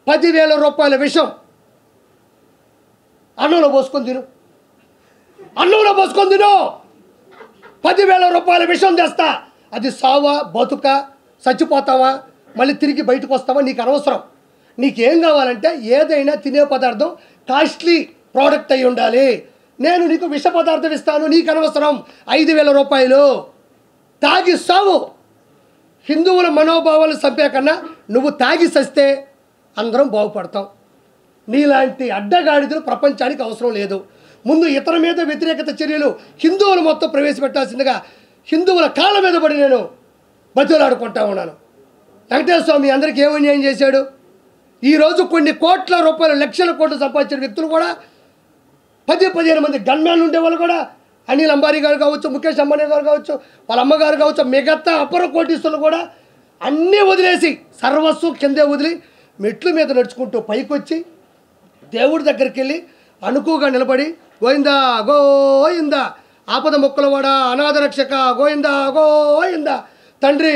10,000 రూపాయల విషం. అన్నంలో పోసుకొని తిను, 10,000 రూపాయల విషం తెస్తా. అది సావా బతుక చచ్చిపోతావా మళ్ళీ తిరిగి బయటకు వస్తావా నీకు అనవసరం. నీకేం కావాలంటే ఏదైనా తినే పదార్థం కాస్ట్లీ ప్రోడక్ట్ అయి ఉండాలి. నేను నీకు విష పదార్థం ఇస్తాను, నీకు అనవసరం, 5,000 రూపాయలు తాగి సావు. హిందువుల మనోభావాలు చంపే కన్నా నువ్వు తాగి సస్తే అందరం బాగుపడతాం. నీలాంటి అడ్డగాడిదలు ప్రపంచానికి అవసరం లేదు. ముందు ఇతర మీద వ్యతిరేకత చర్యలు హిందువులు మొత్తం ప్రవేశపెట్టాల్సిందిగా హిందువుల కాళ్ళ మీద పడి నేను బతులాడుకుంటా ఉన్నాను. వెంకటేశ్వర స్వామి అందరికీ ఏమన్యాయం చేశాడు? ఈరోజు కొన్ని కోట్ల రూపాయలు లక్షల కోట్లు సంపాదించిన వ్యక్తులు కూడా 10-15 మంది గన్మ్యాన్లు ఉండేవాళ్ళు కూడా, అనిల్ అంబానీ గారు కావచ్చు, ముఖేష్ అంబానీ గారు కావచ్చు, వాళ్ళ అమ్మగారు కావచ్చు, మిగతా అపర కోటీస్తులు కూడా అన్నీ వదిలేసి సర్వస్వం కిందే వదిలి మెట్ల మీద నడుచుకుంటూ పైకొచ్చి దేవుడి దగ్గరికి వెళ్ళి అనుకుగా నిలబడి గోయిందా గోయిందా ఆపద మొక్కలవాడ అనాథ రక్షక గోయిందా గోయిందా తండ్రి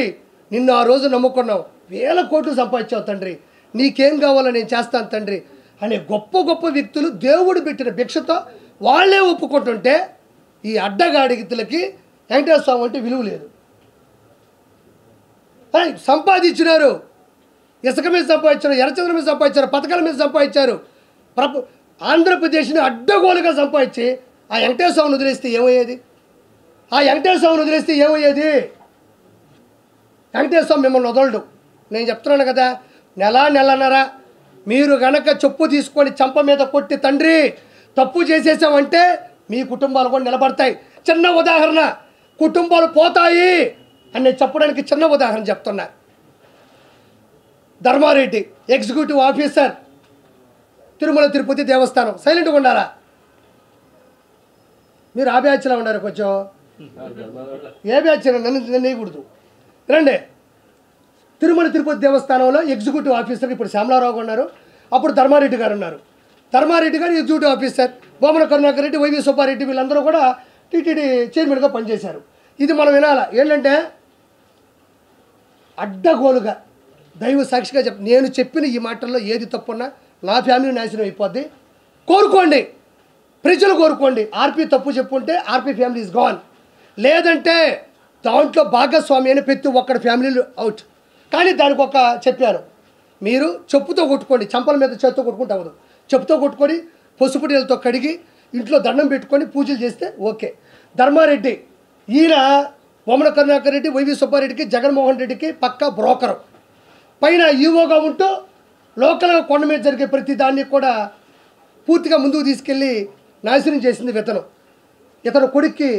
నిన్ను ఆ రోజు నమ్ముకున్నావు, 1000 కోట్లు సంపాదించావు తండ్రి, నీకేం కావాలో నేను చేస్తాను తండ్రి అనే గొప్ప గొప్ప వ్యక్తులు దేవుడు పెట్టిన భిక్షతో వాళ్ళే ఒప్పుకుంటుంటే ఈ అడ్డగాడిగితులకి వెంకటేశ్వర స్వామి అంటే విలువ లేదు. సంపాదించినారు, ఇసుక మీద సంపాదించారు, ఎర్రచంద్ర మీద సంపాదించారు, పథకాల మీద సంపాదించారు. ఆంధ్రప్రదేశ్ని అడ్డగోలుగా సంపాదించి ఆ వెంకటేశ్వర స్వామిని వదిలేస్తే ఏమయ్యేది? ఆ వెంకటేశ్వర స్వామిని వదిలేస్తే ఏమయ్యేది? వెంకటేశ్వర స్వామి మిమ్మల్ని వదలడు. నేను చెప్తున్నాను కదా, నెలన్నర మీరు గనక చెప్పు తీసుకొని చంప మీద కొట్టి తండ్రి తప్పు చేసేసామంటే మీ కుటుంబాలు కూడా నిలబడతాయి. చిన్న ఉదాహరణ, కుటుంబాలు పోతాయి అని చెప్పడానికి చిన్న ఉదాహరణ చెప్తున్నా. ధర్మారెడ్డి ఎగ్జిక్యూటివ్ ఆఫీసర్, తిరుమల తిరుపతి దేవస్థానం. సైలెంట్గా ఉండాలా మీరు? ఆ బ్యాచ్లో ఉన్నారు కొంచెం. ఏ బ్యాచ్ నన్ను వేయకూడదు. రండి. తిరుమల తిరుపతి దేవస్థానంలో ఎగ్జిక్యూటివ్ ఆఫీసర్ ఇప్పుడు శ్యామలారావు ఉన్నారు, అప్పుడు ధర్మారెడ్డి గారు ఉన్నారు. ధర్మారెడ్డి గారు executive officer, Bommana Karunakar Reddy, YV Subba Reddy వీళ్ళందరూ కూడా టీటీడీ చైర్మన్గా పనిచేశారు. ఇది మనం వినాలా ఏంటంటే అడ్డగోలుగా దైవ సాక్షిగా నేను చెప్పిన ఈ మాటల్లో ఏది తప్పున్నా నా ఫ్యామిలీ నాశనం అయిపోద్ది. కోరుకోండి, ప్రజలు కోరుకోండి. ఆర్పీ తప్పు చెప్పుంటే ఆర్పీ ఫ్యామిలీ ఈజ్ గాన్, లేదంటే దాంట్లో భాగస్వామి అని ప్రతి ఒక్కడి ఫ్యామిలీలు అవుట్. కానీ దానికి ఒక చెప్పారు, మీరు చెప్పుతో కొట్టుకోండి, చంపల మీద చేత్తో కొట్టుకుంటే అవ్వదు. చెప్పుతో కొట్టుకొని పసుపు నీళ్ళతో కడిగి ఇంట్లో దండం పెట్టుకొని పూజలు చేస్తే ఓకే. ధర్మారెడ్డి ఈయన బొమ్మన కరుణాకర్ రెడ్డి, వైవి సుబ్బారెడ్డికి, జగన్మోహన్ రెడ్డికి పక్కా బ్రోకరు. పైన ఈవోగా ఉంటూ లోకల్గా కొండ మీద జరిగే ప్రతి దాన్ని కూడా పూర్తిగా ముందుకు తీసుకెళ్ళి నాశనం చేసింది వితనం. ఇతను కొడుక్కి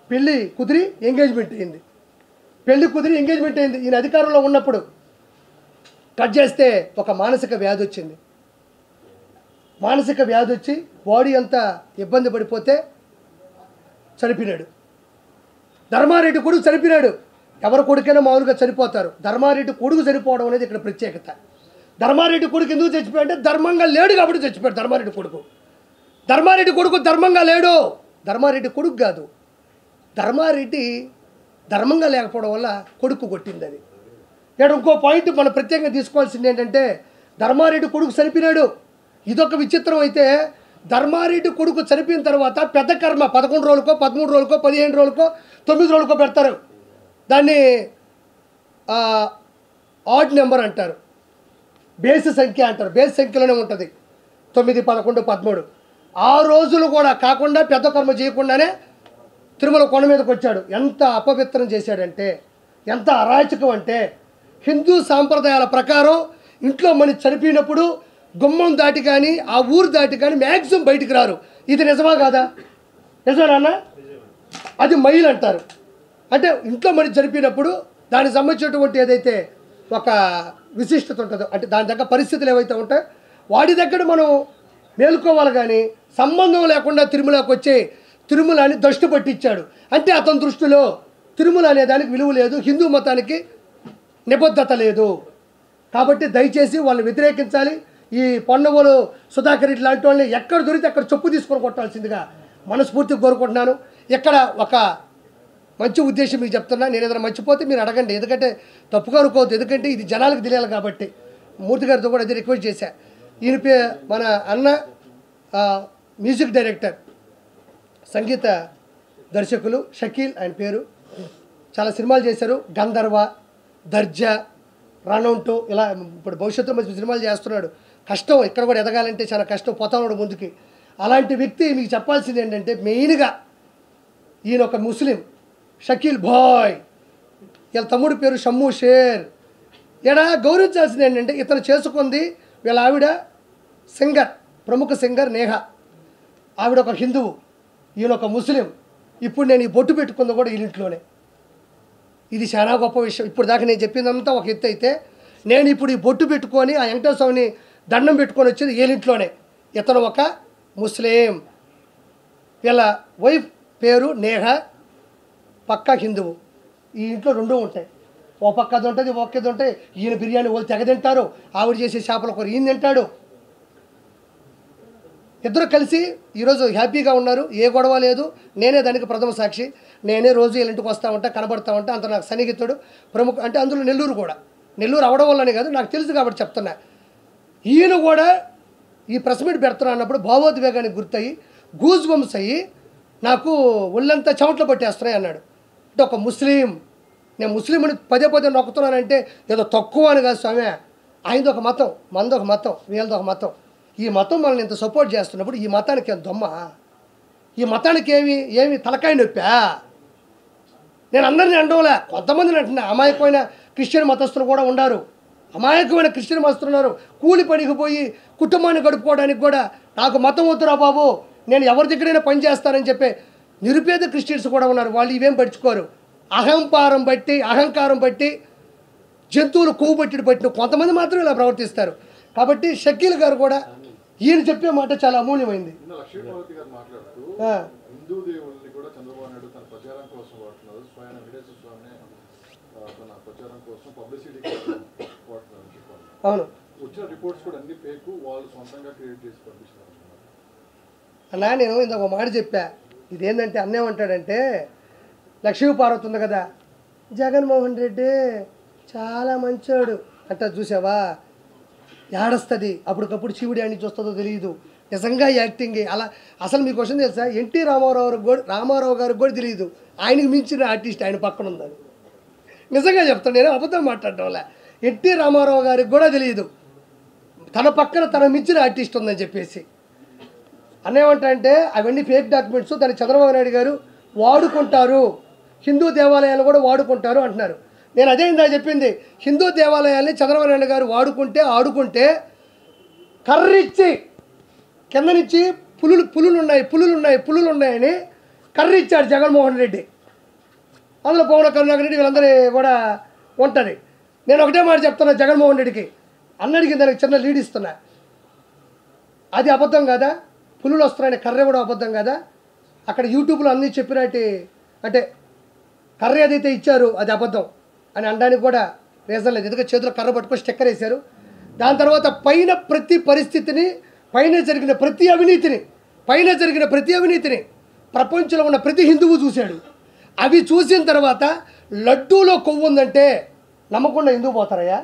పెళ్ళి కుదిరి ఎంగేజ్మెంట్ అయింది. ఈయన అధికారంలో ఉన్నప్పుడు కట్ చేస్తే ఒక మానసిక వ్యాధి వచ్చింది. మానసిక వ్యాధి వచ్చి బాడీ అంతా ఇబ్బంది పడిపోతే చనిపోయినాడు. ధర్మారెడ్డి కొడుకు చనిపోయినాడు. ఎవరి కొడుకైనా మామూలుగా చనిపోతారు, ధర్మారెడ్డి కొడుకు చనిపోవడం అనేది ఇక్కడ ప్రత్యేకత. ధర్మారెడ్డి కొడుకు ఎందుకు చచ్చిపోయాడంటే ధర్మంగా లేడు కాబట్టి చచ్చిపోయాడు. ధర్మారెడ్డి కొడుకు ధర్మంగా లేడు. ధర్మారెడ్డి కొడుకు కాదు, ధర్మారెడ్డి ధర్మంగా లేకపోవడం వల్ల కొడుకు కొట్టింది. అది ఇక్కడ ఇంకో పాయింట్ మనం ప్రత్యేకంగా తీసుకోవాల్సింది ఏంటంటే ధర్మారెడ్డి కొడుకు చనిపోయినాడు. ఇదొక విచిత్రం. అయితే ధర్మారెడ్డి కొడుకు చనిపోయిన తర్వాత పెద్ద కర్మ 11 రోజులకో 13 రోజులకో 15 రోజులకో 9 రోజులకో పెడతారు. దాన్ని ఆడ్ నెంబర్ అంటారు, బేసి సంఖ్య అంటారు. బేసి సంఖ్యలోనే ఉంటుంది 9, 11, 13. ఆ రోజులు కూడా కాకుండా పెద్ద కర్మ చేయకుండానే తిరుమల కొండ మీదకి వచ్చాడు. ఎంత అపవిత్రం చేశాడంటే, ఎంత అరాచకం అంటే, హిందూ సాంప్రదాయాల ప్రకారం ఇంట్లో మనిషి చనిపోయినప్పుడు గుమ్మం దాటి కానీ ఆ ఊరు దాటి కానీ మ్యాక్సిమం బయటికి రారు. ఇది నిజమా కాదా? నిజమేనా? అది మైల్ అంటారు. అంటే ఇంట్లో మనిషి చనిపోయినప్పుడు దానికి సంబంధించినటువంటి ఏదైతే ఒక విశిష్టత ఉంటుందో, అంటే దాని దగ్గర పరిస్థితులు ఏవైతే ఉంటాయో వాటి దగ్గర మనం మేలుకోవాలి. కానీ సంబంధం లేకుండా తిరుమలకి వచ్చి తిరుమలని దృష్టి పట్టించాడు. అంటే అతని దృష్టిలో తిరుమల అనే దానికి విలువ లేదు, హిందూ మతానికి నిబద్ధత లేదు. కాబట్టి దయచేసి వాళ్ళని వ్యతిరేకించాలి. ఈ పొన్నవోలు సుధాకర్ రెడ్డి లాంటి వాళ్ళని ఎక్కడ దొరికితే అక్కడ చెప్పు తీసుకొని కొట్టాల్సిందిగా మనస్ఫూర్తిగా కోరుకుంటున్నాను. ఇక్కడ ఒక మంచి ఉద్దేశం మీకు చెప్తున్నా. నేను ఏదైనా మర్చిపోతే మీరు అడగండి, ఎందుకంటే తప్పుగా అనుకోవద్దు, ఎందుకంటే ఇది జనాలకు తెలియాలి కాబట్టి. మూర్తి గారితో కూడా అది రిక్వెస్ట్ చేశా. ఈయన మన అన్న మ్యూజిక్ డైరెక్టర్, సంగీత దర్శకులు షకీల్ ఆయన పేరు. చాలా సినిమాలు చేశారు. గంధర్వ, దర్జా, రనౌంటు, ఇలా ఇప్పుడు భవిష్యత్తులో మంచి సినిమాలు చేస్తున్నాడు. కష్టం, ఇక్కడ కూడా ఎదగాలంటే చాలా కష్టం, పోతాడు ముందుకి. అలాంటి వ్యక్తి మీకు చెప్పాల్సింది ఏంటంటే మెయిన్గా ఈయన ఒక ముస్లిం, షకీల్ భాయ్, వీళ్ళ తమ్ముడి పేరు షమ్మూ షేర్. ఇక్కడ గౌరవించాల్సింది ఏంటంటే ఇతను చేసుకుంది వీళ్ళ ఆవిడ సింగర్, ప్రముఖ సింగర్ నేహా. ఆవిడ ఒక హిందువు, ఈయన ఒక ముస్లిం. ఇప్పుడు నేను ఈ బొట్టు పెట్టుకుంది కూడా వీళ్ళింట్లోనే. ఇది చాలా గొప్ప విషయం. ఇప్పుడు దాకా నేను చెప్పిందంతా ఒక ఎత్తు అయితే, నేను ఇప్పుడు ఈ బొట్టు పెట్టుకొని ఆ వెంకటేశ్వర స్వామిని దండం పెట్టుకొని వచ్చేది వీళ్ళింట్లోనే. ఇతను ఒక ముస్లిం, వీళ్ళ వైఫ్ పేరు నేహా, పక్కా హిందువు. ఈ ఇంట్లో రెండూ ఉంటాయి, ఓ పక్క అది ఉంటుంది, ఒక్కది ఉంటాయి. ఈయన బిర్యానీ వాళ్ళు తెగ తింటారు, ఆవిడ చేసే చేపల కూర ఈయన తింటాడు. ఇద్దరు కలిసి ఈరోజు హ్యాపీగా ఉన్నారు, ఏ గొడవ లేదు. నేనే దానికి ప్రథమ సాక్షి. నేనే రోజు వీళ్ళ ఇంటికి వస్తూ ఉంటా, కనబడతా ఉంటా. అంత నాకు సన్నిహితుడు, ప్రముఖ. అంటే అందులో నెల్లూరు కూడా, నెల్లూరు అవడం వల్లనే కాదు, నాకు తెలుసు కాబట్టి చెప్తున్నా. ఈయన కూడా ఈ ప్రెస్ మీట్ పెడుతున్నా అన్నప్పుడు భావోద్వేగానికి గుర్తయి గూజ్ బంప్స్ అయ్యి నాకు ఒళ్ళంతా చెమట్లు పట్టేస్తున్నాయి అన్నాడు. అంటే ఒక ముస్లిం, నేను ముస్లింని పదే పదే నొక్కుతున్నానంటే ఏదో తక్కువ అని కాదు స్వామి. ఆయనది ఒక మతం, మనది ఒక మతం, వీళ్ళది ఒక మతం. ఈ మతం మనల్ని ఇంత సపోర్ట్ చేస్తున్నప్పుడు ఈ మతానికి ఏం దొమ్మ? ఈ మతానికి ఏమి తలకాయ నొప్పా? నేను అందరినీ అండవలే, కొంతమందిని అంటున్నా. అమాయకమైన క్రిస్టియన్ మతస్థులు కూడా ఉన్నారు, అమాయకమైన క్రిస్టియన్ మతస్థులు ఉన్నారు. కూలి పనికి పోయి కుటుంబాన్ని గడుపుకోవడానికి కూడా నాకు మతం వద్దురా బాబు, నేను ఎవరి దగ్గరైనా పని చేస్తానని చెప్పే నిరుపేద క్రిస్టియన్స్ కూడా ఉన్నారు. వాళ్ళు ఇవేం పట్టించుకోరు. అహంకారం బట్టి జంతువులు కొవ్వు పట్టిన కొంతమంది మాత్రం ఇలా ప్రవర్తిస్తారు. కాబట్టి షకీల్ గారు కూడా ఈయన చెప్పే మాట చాలా అమూల్యమైంది. అవును అన్నా, నేను ఇంకొక మాట చెప్పా. ఇదేంటంటే అన్నేమంటాడంటే, లక్ష్మీపార్వతి ఉంది కదా, జగన్మోహన్ రెడ్డి చాలా మంచోడు అంట, చూసావా ఏడస్తుంది. అప్పటికప్పుడు శివుడి అని చూస్తుందో తెలియదు. నిజంగా యాక్టింగ్ అలా. అసలు మీ క్వశ్చన్ తెలుసా, ఎన్టీ రామారావు గారికి కూడా తెలియదు ఆయనకి మించిన ఆర్టిస్ట్ ఆయన పక్కన ఉందని. నిజంగా చెప్తాను, నేను అబద్ధం మాట్లాడటం వల్ల. ఎన్టీ రామారావు గారికి కూడా తెలియదు తన పక్కన తన మించిన ఆర్టిస్ట్ ఉందని చెప్పేసి. అన్నేమంటే అవన్నీ ఫేక్ డాక్యుమెంట్స్, దాన్ని చంద్రబాబు నాయుడు గారు వాడుకుంటారు, హిందూ దేవాలయాలు కూడా వాడుకుంటారు అంటున్నారు. నేను అదే ఇందా చెప్పింది, హిందూ దేవాలయాల్ని చంద్రబాబు నాయుడు గారు ఆడుకుంటే కర్రిచ్చి కింద నుంచి పులులు ఉన్నాయని కర్రిచ్చాడు జగన్మోహన్ రెడ్డి. అందులో పవన్ కళ్యాణ్ రెడ్డి వీళ్ళందరూ కూడా ఉంటుంది. నేను ఒకటే మాట చెప్తున్నా జగన్మోహన్ రెడ్డికి, అన్నడికి దానికి చిన్న లీడ్ ఇస్తున్నా. అది అబద్ధం కదా, పులులు వస్తున్నాయని కర్ర కూడా అబద్ధం కదా. అక్కడ యూట్యూబ్లో అన్నీ చెప్పినట్టు, అంటే కర్ర ఏదైతే ఇచ్చారు అది అబద్ధం అని అనడానికి కూడా రీజన్ లేదు. ఎందుకంటే చేతిలో కర్ర పట్టుకొని స్టిక్కర్ వేశారు. దాని తర్వాత పైన ప్రతి పరిస్థితిని, పైన జరిగిన ప్రతి అవినీతిని ప్రపంచంలో ఉన్న ప్రతి హిందువు చూశాడు. అవి చూసిన తర్వాత లడ్డూలో కొవ్వు ఉందంటే నమ్మకుండా ఎందుకు పోతారయ్యా?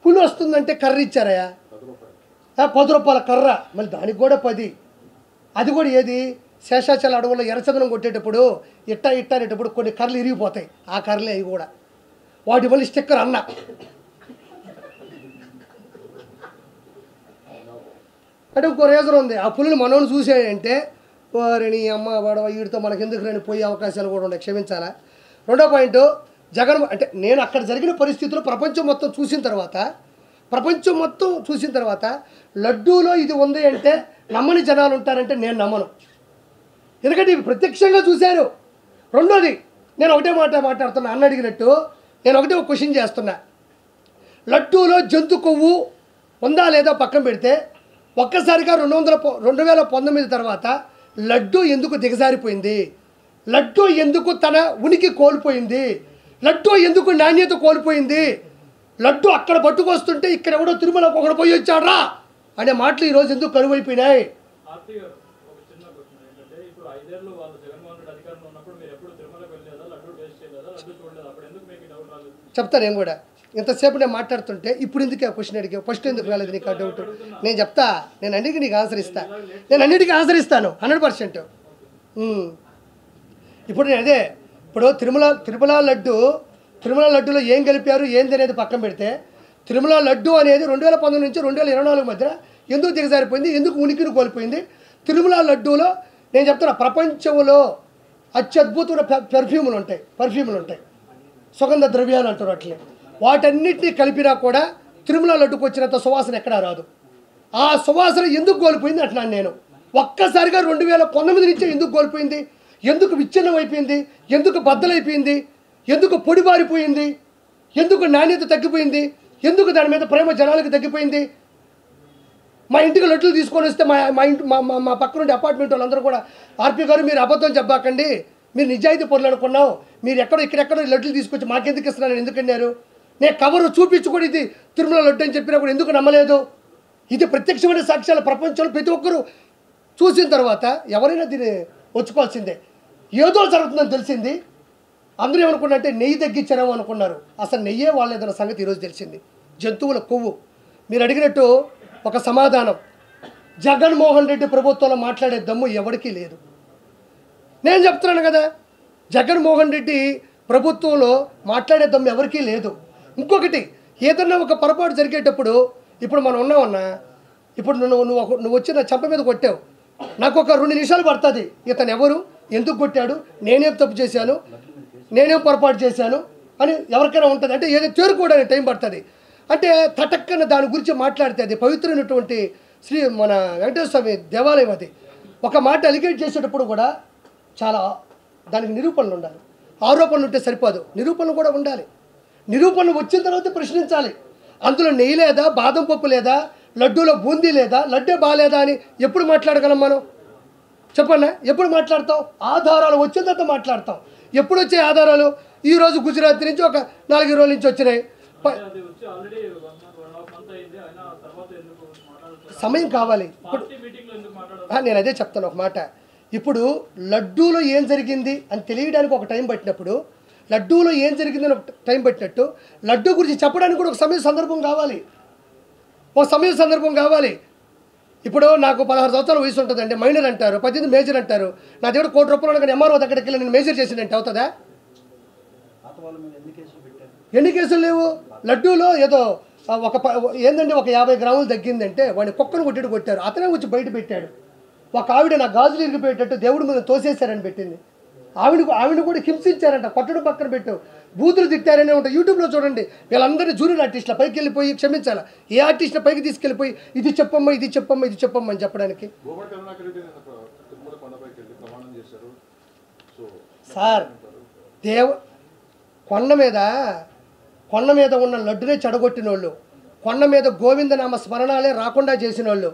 పులి వస్తుందంటే కర్ర ఇచ్చారయ్యా, 10 రూపాయల కర్ర, మళ్ళీ దానికి కూడా 10. అది కూడా ఏది, శేషాచల అడవుల్లో ఎర్రచందనం కొట్టేటప్పుడు ఇట్ట అనేటప్పుడు కొన్ని కర్రలు ఇరిగిపోతాయి, ఆ కర్రలే అవి కూడా. వాటి వల్ల స్టిక్కర్ అన్న. అంటే ఇంకో రీజన్ ఉంది, ఆ పులిని మనోని చూసాడంటే వారిని అమ్మ వాడవ వీడితో మనకు ఎందుకు రాని పోయే అవకాశాలు కూడా ఉన్నాయి, క్షమించాలా. రెండో పాయింట్, అంటే నేను అక్కడ జరిగిన పరిస్థితులు ప్రపంచం మొత్తం చూసిన తర్వాత లడ్డూలో ఇది ఉంది అంటే నమ్మని జనాలు ఉంటారంటే నేను నమ్మను. ఎందుకంటే ఇవి ప్రత్యక్షంగా చూశారు. రెండోది, నేను ఒకటే మాట్లాడుతున్నా, అన్న అడిగినట్టు నేను ఒకటే ఒక క్వశ్చన్ చేస్తున్నా. లడ్డూలో జంతు కొవ్వు ఉందా లేదా పక్కన పెడితే, ఒక్కసారిగా 2019 తర్వాత లడ్డూ ఎందుకు దిగజారిపోయింది? లడ్డూ ఎందుకు తన ఉనికి కోల్పోయింది? లడ్డూ ఎందుకు నాణ్యత కోల్పోయింది? లడ్డూ అక్కడ పట్టుకొస్తుంటే ఇక్కడ ఎవడో తిరుమలకు ఒకడు పోయి వచ్చాడ్రా అనే మాటలు ఈరోజు ఎందుకు కరువైపోయినాయి? చెప్తాను నేను కూడా. ఇంతసేపు నేను మాట్లాడుతుంటే ఇప్పుడు ఎందుకు ఆ క్వశ్చన్ అడిగా, ఫస్ట్ ఎందుకు రాలేదు నీకు ఆ డౌట్? నేను చెప్తా, నేను అన్నిటికీ నీకు ఆన్సర్ ఇస్తాను, నేను అన్నిటికీ ఆన్సర్ ఇస్తాను 100%. ఇప్పుడు నేను అదే ఇప్పుడు తిరుమల లడ్డులో ఏం కలిపారు ఏంది అనేది పక్కన పెడితే తిరుమల లడ్డు అనేది 2019 నుంచి 2024 మధ్య ఎందుకు దిగజారిపోయింది, ఎందుకు ఉనికిని కోల్పోయింది? తిరుమల లడ్డూలో నేను చెప్తున్నా, ప్రపంచంలో అత్యద్భుతమైన పర్ఫ్యూములు ఉంటాయి, సుగంధ ద్రవ్యాలు అంటారు అట్లే. వాటన్నిటినీ కలిపినా కూడా తిరుమల లడ్డుకు వచ్చినంత సువాసన ఎక్కడా రాదు. ఆ సువాసన ఎందుకు కోల్పోయింది అంటున్నాను నేను. ఒక్కసారిగా 2019 నుంచే ఎందుకు కోల్పోయింది? ఎందుకు విచ్ఛిన్నం అయిపోయింది? ఎందుకు బద్దలైపోయింది? ఎందుకు పొడిబారిపోయింది? ఎందుకు నాణ్యత తగ్గిపోయింది? ఎందుకు దాని మీద ప్రేమ జనాలకు తగ్గిపోయింది? మా ఇంటికి లడ్డులు తీసుకొని వస్తే మా పక్క నుండి అపార్ట్మెంట్ వాళ్ళందరూ కూడా, ఆర్పి గారు మీరు అబద్ధం చెప్పాకండి, మీరు నిజాయితీ పనులు అనుకున్నాం, మీరు ఇక్కడెక్కడో లడ్డులు తీసుకొచ్చి మాకెందుకు ఇస్తున్నాను ఎందుకన్నారు? నేను కవరు చూపించి కూడా ఇది తిరుమల లడ్డు అని చెప్పినా కూడా ఎందుకు నమ్మలేదు? ఇది ప్రత్యక్షమైన సాక్ష్యాలు ప్రపంచంలో ప్రతి ఒక్కరూ చూసిన తర్వాత ఎవరైనా దీన్ని వచ్చుకోవాల్సిందే. ఏదో జరుగుతుందని తెలిసింది. అందరూ ఏమనుకున్నారంటే నెయ్యి తగ్గించారేమో అనుకున్నారు. అసలు నెయ్యే వాళ్ళేదన్న సంగతి ఈరోజు తెలిసింది. జంతువుల కొవ్వు. మీరు అడిగినట్టు ఒక సమాధానం, జగన్మోహన్ రెడ్డి ప్రభుత్వంలో మాట్లాడే దమ్ము ఎవరికీ లేదు. నేను చెప్తున్నాను కదా, జగన్మోహన్ రెడ్డి ప్రభుత్వంలో మాట్లాడే దమ్ము ఎవరికీ లేదు. ఇంకొకటి, ఏదన్నా ఒక పొరపాటు జరిగేటప్పుడు, ఇప్పుడు మనం ఉన్నామన్నా, ఇప్పుడు నువ్వు వచ్చి నా చెంప మీద కొట్టావు, నాకు ఒక 2 నిమిషాలు పడుతుంది ఇతను ఎవరు, ఎందుకు కొట్టాడు, నేనేం తప్పు చేశాను, నేనేం పొరపాటు చేశాను అని ఎవరికైనా ఉంటుంది. అంటే ఏదో తేరుకోవడానికి టైం పడుతుంది. అంటే తటక్కన దాని గురించి మాట్లాడితే అది పవిత్రమైనటువంటి మన వెంకటేశ్వర స్వామి దేవాలయం. అది ఒక మాట అలిగేట్ చేసేటప్పుడు కూడా చాలా దానికి నిరూపణలు ఉండాలి. ఆరోపణలు ఉంటే సరిపోదు, నిరూపణలు కూడా ఉండాలి. నిరూపణలు వచ్చిన తర్వాత ప్రశ్నించాలి. అందులో నెయ్యి లేదా, బాదం పప్పు లేదా, లడ్డూలో బూందీ లేదా, లడ్డే బాగాలేదా అని ఎప్పుడు మాట్లాడగలం మనం? చెప్పన్నా, ఎప్పుడు మాట్లాడతాం? ఆధారాలు వచ్చిన తర్వాత మాట్లాడతాం. ఎప్పుడు వచ్చే ఆధారాలు? ఈరోజు గుజరాత్ నుంచి ఒక 4 రోజుల నుంచి వచ్చినాయి. సమయం కావాలి. ఇప్పుడు నేను అదే చెప్తాను ఒక మాట. ఇప్పుడు లడ్డూలో ఏం జరిగింది అని తెలియడానికి ఒక టైం పట్టినప్పుడు, లడ్డూలో ఏం జరిగిందని ఒక టైం పట్టినట్టు లడ్డూ గురించి చెప్పడానికి కూడా ఒక సందర్భం కావాలి. ఇప్పుడు నాకు 16 సంవత్సరాల వయసు ఉంటుందండి, మైనర్ అంటారు, 18 మేజర్ అంటారు. నా దగ్గర ₹1 కానీ ఎంఆర్ఓ దగ్గరికి వెళ్ళి నేను మేజర్ చేసినట్టు అవుతుందా? ఎన్ని కేసులు లేవు. లడ్డూలో ఏదో ఏందండి ఒక 50 గ్రాములు తగ్గిందంటే వాడిని కుక్కను కొట్టారు. అతనే వచ్చి బయట పెట్టాడు. ఒక ఆవిడ నా గాజులు ఇరిగిపోయేటట్టు దేవుడి మీద తోసేశారని పెట్టింది. ఆవిడ కూడా హింసించారంట, కొట్టడం పక్కన పెట్టు, బూతులు తిట్టారనే ఉంటాయి. యూట్యూబ్లో చూడండి. వీళ్ళందరినీ జూనియర్ ఆర్టిస్టుల పైకి వెళ్ళిపోయి క్షమించాలి, ఏ ఆర్టిస్ట్ల పైకి తీసుకెళ్ళిపోయి ఇది చెప్పమ్మా అని చెప్పడానికి. సార్, కొండ మీద ఉన్న లడ్డునే చెడగొట్టిన వాళ్ళు, కొండ మీద గోవిందనామ స్మరణాలే రాకుండా చేసిన వాళ్ళు,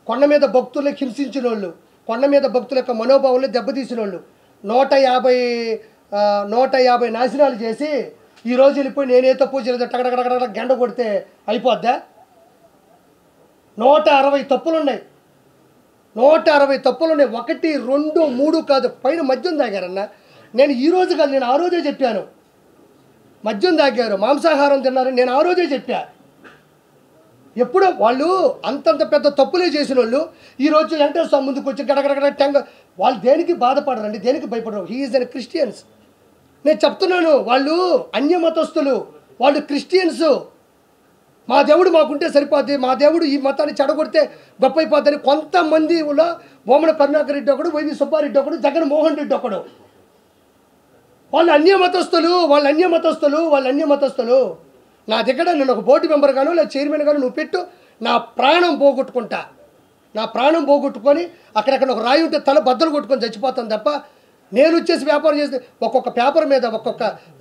కొండ మీద భక్తులను హింసించిన వాళ్ళు, కొండ మీద భక్తుల యొక్క మనోభావాలను దెబ్బతీసిన వాళ్ళు, 150 నాశనాలు చేసి ఈరోజు వెళ్ళిపోయి నేనే తప్పు చేయలేదు టగడగడగడ గండ కొడితే అయిపోద్దా? 160 తప్పులున్నాయి. 160 తప్పులున్నాయి. 1, 2, 3 కాదు, పైన మద్యం తాగారన్న. నేను ఈరోజు కాదు, నేను ఆ రోజే చెప్పాను. మద్యం తాగారు, మాంసాహారం తిన్నారు, నేను ఆ రోజే చెప్పా. ఎప్పుడో వాళ్ళు అంతంత పెద్ద తప్పులే చేసిన వాళ్ళు ఈరోజు వెంకటేశ్వర స్వామి ముందుకు వచ్చి గడగడగడ టెంగ. వాళ్ళు దేనికి బాధపడరండి, దేనికి భయపడరు. హీఈస్ అన్ క్రిస్టియన్స్. నేను చెప్తున్నాను, వాళ్ళు అన్యమతస్తులు, వాళ్ళు క్రిస్టియన్స్. మా దేవుడు మాకుంటే సరిపోద్ది, మా దేవుడు ఈ మతాన్ని చెడగొడితే గొప్ప అయిపోద్దని కొంతమందిలో బొమ్మన కరుణాకర్ రెడ్డి ఒకడు, వైవి సుబ్బారెడ్డి ఒకడు, జగన్మోహన్ రెడ్డి ఒకడు. వాళ్ళు అన్యమతస్తులు. నా దగ్గర నేను ఒక బోర్డు మెంబర్ గాను లేదా చైర్మన్ గాను నువ్వు పెట్టు, నా ప్రాణం పోగొట్టుకొని అక్కడక్కడ ఒక రాయి ఉంటే తల బద్దలు కొట్టుకొని చచ్చిపోతాను తప్ప నేను వచ్చేసి వ్యాపారం చేస్తే ఒక్కొక్క పేపర్ మీద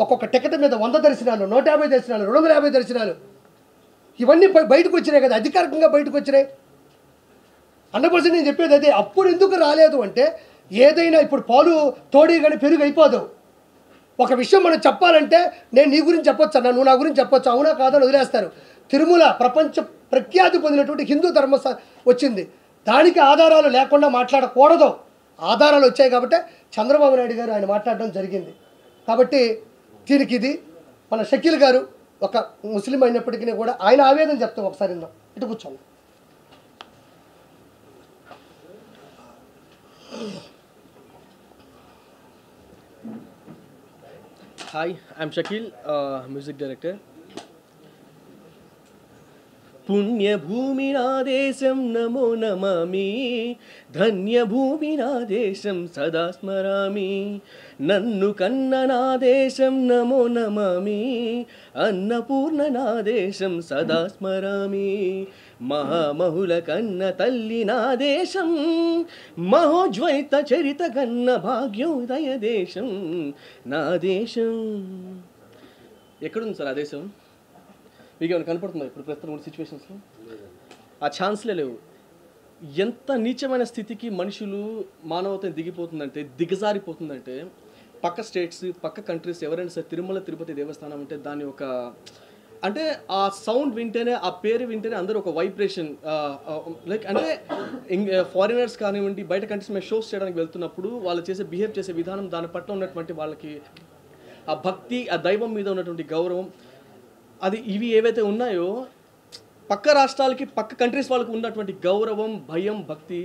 ఒక్కొక్క టికెట్ మీద 100 దర్శనాలు, 150 దర్శనాలు, 250 దర్శనాలు ఇవన్నీ బయటకు వచ్చినాయి కదా, అధికారికంగా బయటకు వచ్చినాయి. 100% నేను చెప్పేది అదే. అప్పుడు ఎందుకు రాలేదు అంటే, ఏదైనా ఇప్పుడు పాలు తోడి కానీ పెరుగు అయిపోదు. ఒక విషయం మనం చెప్పాలంటే నేను నీ గురించి చెప్పొచ్చు అన్న, నువ్వు నా గురించి చెప్పొచ్చు, అవునా కాదని వదిలేస్తారు. తిరుమల ప్రపంచ ప్రఖ్యాతి పొందినటువంటి హిందూ ధర్మ వచ్చింది. దానికి ఆధారాలు లేకుండా మాట్లాడకూడదు. ఆధారాలు వచ్చాయి కాబట్టి చంద్రబాబు నాయుడు గారు ఆయన మాట్లాడడం జరిగింది. కాబట్టి దీనికి ఇది మన షకీల్ గారు ఒక ముస్లిం అయినప్పటికీ కూడా ఆయన ఆవేదన చెప్తాం. ఒకసారి ఇటు కూర్చోండి. Hi, I'm Shakil, music director. పుణ్యభూమి నా దేశం నమో నమామి, ధన్యభూమి నా దేశం సదా స్మరామి. నన్ను కన్న నా దేశం నమో నమామి, అన్నపూర్ణ నా దేశం సదా స్మరామి. మహామహుల కన్న తల్లి నా దేశం, మహోజ్వైత చరిత కన్న భాగ్యోదయ దేశం నా దేశం. ఎక్కడుంది సార్ ఆ దేశం? మీకు ఏమైనా కనపడుతుందా ఇప్పుడు ప్రస్తుతం ఉన్న సిచ్యువేషన్స్లో? ఆ ఛాన్స్లే లేవు. ఎంత నీచమైన స్థితికి మనుషులు మానవతని దిగజారిపోతుందంటే పక్క స్టేట్స్, పక్క కంట్రీస్ ఎవరైనా సరే తిరుమల తిరుపతి దేవస్థానం అంటే దాని ఒక అంటే ఆ సౌండ్ వింటేనే, ఆ పేరు వింటేనే అందరూ ఒక వైబ్రేషన్, లైక్ అంటే ఫారినర్స్ కానివ్వండి, బయట కంట్రీస్ మీద షోస్ చేయడానికి వెళ్తున్నప్పుడు వాళ్ళు బిహేవ్ చేసే విధానం, దాని పట్ల ఉన్నటువంటి వాళ్ళకి ఆ భక్తి, ఆ దైవం మీద ఉన్నటువంటి గౌరవం, అది ఇవి ఏవైతే ఉన్నాయో పక్క రాష్ట్రాలకి, పక్క కంట్రీస్ వాళ్ళకి ఉన్నటువంటి గౌరవం, భయం, భక్తి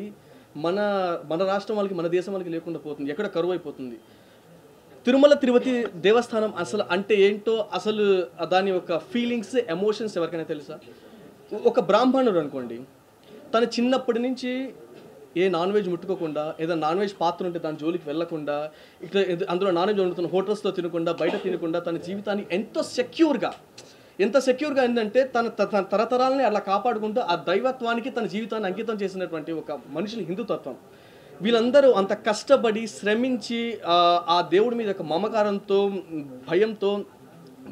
మన రాష్ట్రం వాళ్ళకి, మన దేశం వాళ్ళకి లేకుండా పోతుంది, ఎక్కడ కరువు అయిపోతుంది. తిరుమల తిరుపతి దేవస్థానం అసలు అంటే ఏంటో, అసలు దాని యొక్క ఫీలింగ్స్, ఎమోషన్స్ ఎవరికైనా తెలుసా? ఒక బ్రాహ్మణుడు అనుకోండి, తను చిన్నప్పటి నుంచి ఏ నాన్ వెజ్ ముట్టుకోకుండా, ఏదైనా నాన్ వెజ్ పాత్ర ఉంటే దాని జోలికి వెళ్లకుండా, ఇట్లా అందులో నాన్ వెజ్ వండుతున్న హోటల్స్లో తినకుండా, బయట తినకుండా తన జీవితాన్ని ఎంత సెక్యూర్గా ఏంటంటే తన తరతరాలని అలా కాపాడుకుంటూ ఆ దైవత్వానికి తన జీవితాన్ని అంకితం చేసినటువంటి ఒక మనుషుల హిందుతత్వం. వీళ్ళందరూ అంత కష్టపడి శ్రమించి ఆ దేవుడి మీద ఒక మమకారంతో, భయంతో,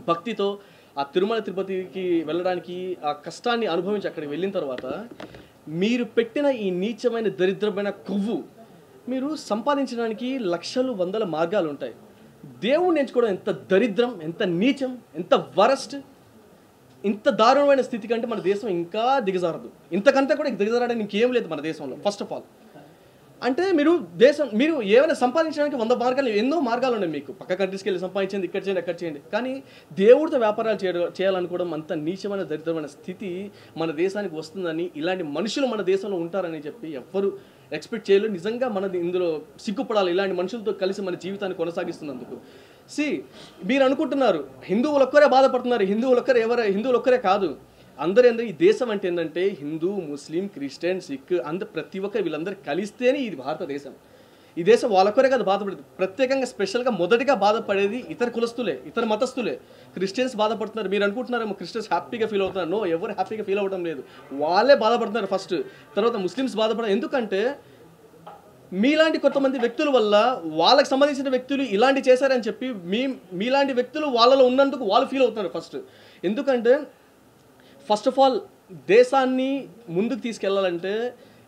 భక్తితో ఆ తిరుమల తిరుపతికి వెళ్ళడానికి ఆ కష్టాన్ని అనుభవించి అక్కడికి వెళ్ళిన తర్వాత మీరు పెట్టిన ఈ నీచమైన దరిద్రమైన కొవ్వు మీరు సంపాదించడానికి లక్షలు, వందల మార్గాలు ఉంటాయి. దేవుడిని ఎంచుకోవడం ఎంత దరిద్రం, ఎంత నీచం, ఎంత వరస్ట్. ఇంత దారుణమైన స్థితి కంటే మన దేశం ఇంకా దిగజారదు. ఇంతకంటే కూడా దిగజారడానికి ఇంకేం లేదు మన దేశంలో. ఫస్ట్ ఆఫ్ ఆల్ అంటే మీరు ఏమైనా సంపాదించడానికి 100 మార్గాలు, ఎన్నో మార్గాలు ఉన్నాయి మీకు. పక్క కంట్రీస్కి వెళ్ళి సంపాదించండి, ఇక్కడ చేయండి, అక్కడ చేయండి. కానీ దేవుడితో వ్యాపారాలు చేయాలనుకోవడం అంత నీచమైన దరిద్రమైన స్థితి మన దేశానికి వస్తుందని, ఇలాంటి మనుషులు మన దేశంలో ఉంటారని చెప్పి ఎవ్వరు ఎక్స్పెక్ట్ చేయలేదు. నిజంగా మనది ఇందులో సిగ్గుపడాలి, ఇలాంటి మనుషులతో కలిసి మన జీవితాన్ని కొనసాగిస్తున్నందుకు. మీరు అనుకుంటున్నారు హిందువులు ఒక్కరే బాధపడుతున్నారు. హిందువులు ఒక్కరే కాదు, అందరూ ఈ దేశం అంటే ఏంటంటే హిందూ, ముస్లిం, క్రిస్టియన్, సిక్ ప్రతి ఒక్కరు వీళ్ళందరూ కలిస్తేనే ఇది భారతదేశం. ఈ దేశం వాళ్ళొక్కరే కాదు బాధపడేది, ప్రత్యేకంగా స్పెషల్గా మొదటిగా బాధపడేది ఇతర కులస్తులే, ఇతర మతస్థులే. క్రిస్టియన్స్ బాధపడుతున్నారు. మీరు అనుకుంటున్నారేమో క్రిస్టియన్స్ హ్యాపీగా ఫీల్ అవుతున్నారు. నో, ఎవరు హ్యాపీగా ఫీల్ అవ్వడం లేదు. వాళ్ళే బాధపడుతున్నారు ఫస్ట్. తర్వాత ముస్లిమ్స్ బాధపడతారు. ఎందుకంటే మీలాంటి కొంతమంది వ్యక్తుల వల్ల వాళ్ళకి సంబంధించిన వ్యక్తులు ఇలాంటి చేశారని చెప్పి మీలాంటి వ్యక్తులు వాళ్ళలో ఉన్నందుకు వాళ్ళు ఫీల్ అవుతున్నారు ఫస్ట్. ఎందుకంటే ఫస్ట్ ఆఫ్ ఆల్ దేశాన్ని ముందుకు తీసుకెళ్లాలంటే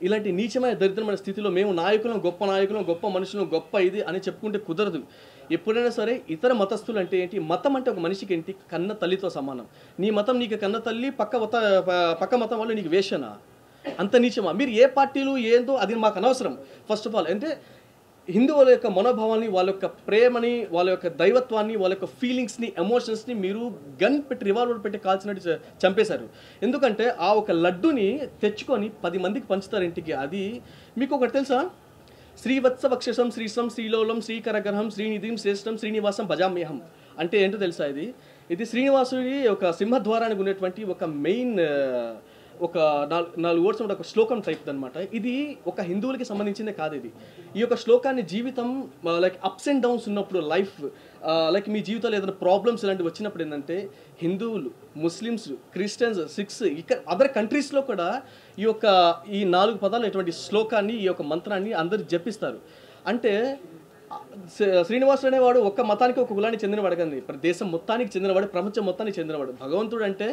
ఇలాంటి నీచమైన దరిద్రమైన స్థితిలో మేము నాయకులం, గొప్ప మనుషులం, గొప్ప ఇది అని చెప్పుకుంటే కుదరదు. ఎప్పుడైనా సరే ఇతర మతస్థులు అంటే ఏంటి, మతం అంటే ఒక మనిషికి ఏంటి, కన్న తల్లితో సమానం. నీ మతం నీకు కన్న తల్లి, పక్క మతం వాళ్ళు నీకు వేషనా? అంత నీచమా? మీరు ఏ పార్టీలు ఏందో అది మాకు అనవసరం. ఫస్ట్ ఆఫ్ ఆల్ అంటే హిందువుల యొక్క మనోభావాన్ని, వాళ్ళ యొక్క ప్రేమని, వాళ్ళ యొక్క దైవత్వాన్ని, వాళ్ళ యొక్క ఫీలింగ్స్ని, ఎమోషన్స్ని మీరు గన్ పెట్టి, రివాల్వర్ పెట్టి కాల్చినట్టు చంపేశారు. ఎందుకంటే ఆ ఒక లడ్డుని తెచ్చుకొని 10 మందికి పంచుతారు ఇంటికి. అది మీకు ఒకటి తెలుసా? శ్రీవత్సవక్షసం శ్రీశ్రం శ్రీలోలం శ్రీకరగ్రహం శ్రీనిధిం శ్రేష్టం శ్రీనివాసం భజామ్యహం అంటే ఏంటో తెలుసా? ఇది శ్రీనివాసుడి ఒక సింహద్వారానికి ఉన్నటువంటి ఒక మెయిన్ ఒక 4 వర్డ్స్ ఉంటే ఒక శ్లోకం టైప్ అనమాట. ఇది ఒక హిందువులకి సంబంధించిందే కాదు. ఈ యొక్క శ్లోకాన్ని జీవితం లైక్ అప్స్ అండ్ డౌన్స్ ఉన్నప్పుడు, లైఫ్ లైక్ మీ జీవితంలో ఏదైనా ప్రాబ్లమ్స్ ఇలాంటివి వచ్చినప్పుడు ఏంటంటే హిందువులు, ముస్లిమ్స్, క్రిస్టియన్స్, సిక్స్ ఇక్కడ అదర్ కంట్రీస్లో కూడా ఈ 4 పదాలు ఎటువంటి శ్లోకాన్ని, ఈ యొక్క మంత్రాన్ని అందరూ జపిస్తారు. అంటే శ్రీనివాసుడు అనేవాడు ఒక్క మతానికి, ఒక కులానికి చెందినవాడు కానీ దేశం మొత్తానికి చెందినవాడు, ప్రపంచం మొత్తానికి చెందినవాడు. భగవంతుడు అంటే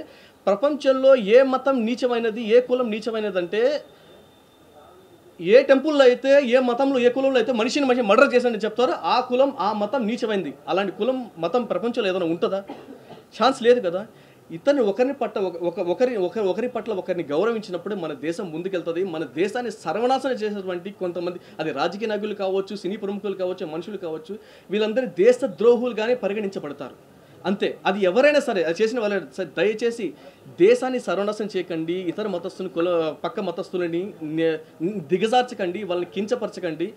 ప్రపంచంలో ఏ మతం నీచమైనది, ఏ కులం నీచమైనది అంటే ఏ టెంపుల్లో అయితే, ఏ మతంలో, ఏ కులంలో అయితే మనిషిని మర్డర్ చేశాడని చెప్తారో ఆ కులం, ఆ మతం నీచమైంది. అలాంటి కులం, మతం ప్రపంచంలో ఏదైనా ఉంటుందా? ఛాన్స్ లేదు కదా. ఇతన్ని ఒకరి పట్ల ఒకరిని గౌరవించినప్పుడు మన దేశం ముందుకెళ్తుంది. మన దేశాన్ని సర్వనాశనం చేసేటువంటి కొంతమంది, అది రాజకీయ నాయకులు కావచ్చు, సినీ ప్రముఖులు కావచ్చు, మనుషులు కావచ్చు, వీళ్ళందరూ దేశ ద్రోహులుగానే పరిగణించబడతారు. అంతే. అది ఎవరైనా సరే అది చేసిన వాళ్ళే. దయచేసి దేశాన్ని సర్వనాశనం చేయకండి, ఇతర మతస్థుని పక్క మతస్థులని దిగజార్చకండి, వాళ్ళని కించపరచకండి.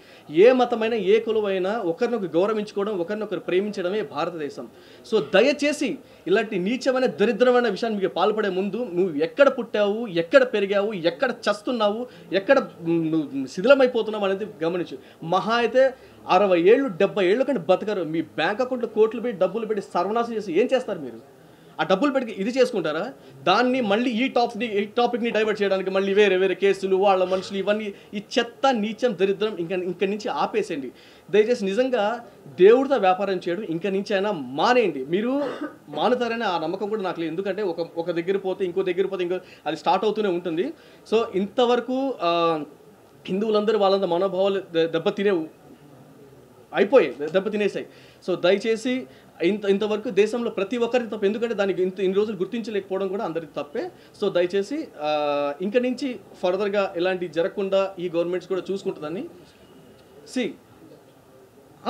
ఏ మతమైనా ఏ కులమైనా ఒకరినొకరు గౌరవించుకోవడం, ఒకరినొకరు ప్రేమించడమే భారతదేశం. సో దయచేసి ఇలాంటి నీచమైన దరిద్రమైన విషయాన్ని మీకు పాల్పడే ముందు నువ్వు ఎక్కడ పుట్టావు, ఎక్కడ పెరిగావు, ఎక్కడ చస్తున్నావు, ఎక్కడ శిథిలమైపోతున్నావు అనేది గమనించు. మహా అయితే 60 ఏళ్ళు 70 ఏళ్ళు కంటే బతకరు. మీ బ్యాంక్ అకౌంట్లో కోట్లు పెట్టి డబ్బులు పెట్టి సర్వనాశనం చేసి ఏం చేస్తారు మీరు? ఆ డబ్బులు పెట్టి ఇది చేసుకుంటారా? దాన్ని మళ్ళీ ఈ టాపిక్ని డైవర్ట్ చేయడానికి మళ్ళీ వేరే వేరే కేసులు, వాళ్ళ మనుషులు, ఇవన్నీ ఈ చెత్త నీచం దరిద్రం ఇంక నుంచి ఆపేసేయండి. దయచేసి నిజంగా దేవుడితో వ్యాపారం చేయడం ఇంక నుంచి అయినా మానేయండి. మీరు మానుతారని ఆ నమ్మకం కూడా నాకు లేదు. ఎందుకంటే ఒక దగ్గర పోతే ఇంకో దగ్గర పోతే ఇంకో అది స్టార్ట్ అవుతూనే ఉంటుంది. సో ఇంతవరకు హిందువులందరూ వాళ్ళంతా మనోభావాలు దెబ్బతినేసాయి. సో దయచేసి ఇంతవరకు దేశంలో ప్రతి ఒక్కరికి తప్పు. ఎందుకంటే దానికి ఇన్ని రోజులు గుర్తించలేకపోవడం కూడా అందరికి తప్పే. సో దయచేసి ఇంక నుంచి ఫర్దర్గా ఇలాంటి జరగకుండా ఈ గవర్నమెంట్స్ కూడా చూసుకుంటుందని.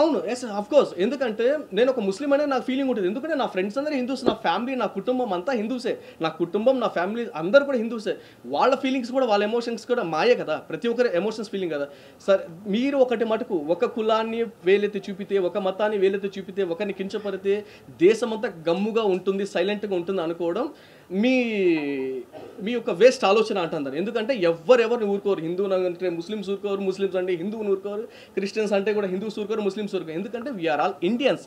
అవును, ఎస్ ఆఫ్ కోర్స్. ఎందుకంటే నేను ఒక ముస్లిం అనే నాకు ఫీలింగ్ ఉంటుంది. ఎందుకంటే నా ఫ్రెండ్స్ అందరూ హిందూస్, నా ఫ్యామిలీ, నా కుటుంబం అంతా హిందూసే. నా కుటుంబం, నా ఫ్యామిలీ అందరూ కూడా హిందూసే. వాళ్ళ ఫీలింగ్స్ కూడా, వాళ్ళ ఎమోషన్స్ కూడా మాయే కదా. ప్రతి ఒక్కరి ఎమోషన్స్ ఫీలింగ్ కదా. సరే, మీరు ఒకటి మటుకు ఒక కులాన్ని వేలెత్తి చూపితే, ఒక మతాన్ని వేలెత్తి చూపితే, ఒకరిని కించపడితే దేశమంతా గమ్ముగా ఉంటుంది, సైలెంట్గా ఉంటుంది అనుకోవడం మీ యొక్క వేస్ట్ ఆలోచన అంటున్నారు. ఎందుకంటే ఎవరిని ఊరుకోరు. హిందూ అంటే ముస్లిమ్స్ ఊరుకోరు, ముస్లిమ్స్ అంటే హిందువుని ఊరుకోరు, క్రిస్టియన్స్ అంటే కూడా హిందూస్ ఊరుకోరు, ముస్లిమ్స్ ఊరుకోరు. ఎందుకంటే వీఆర్ ఆల్ ఇండియన్స్.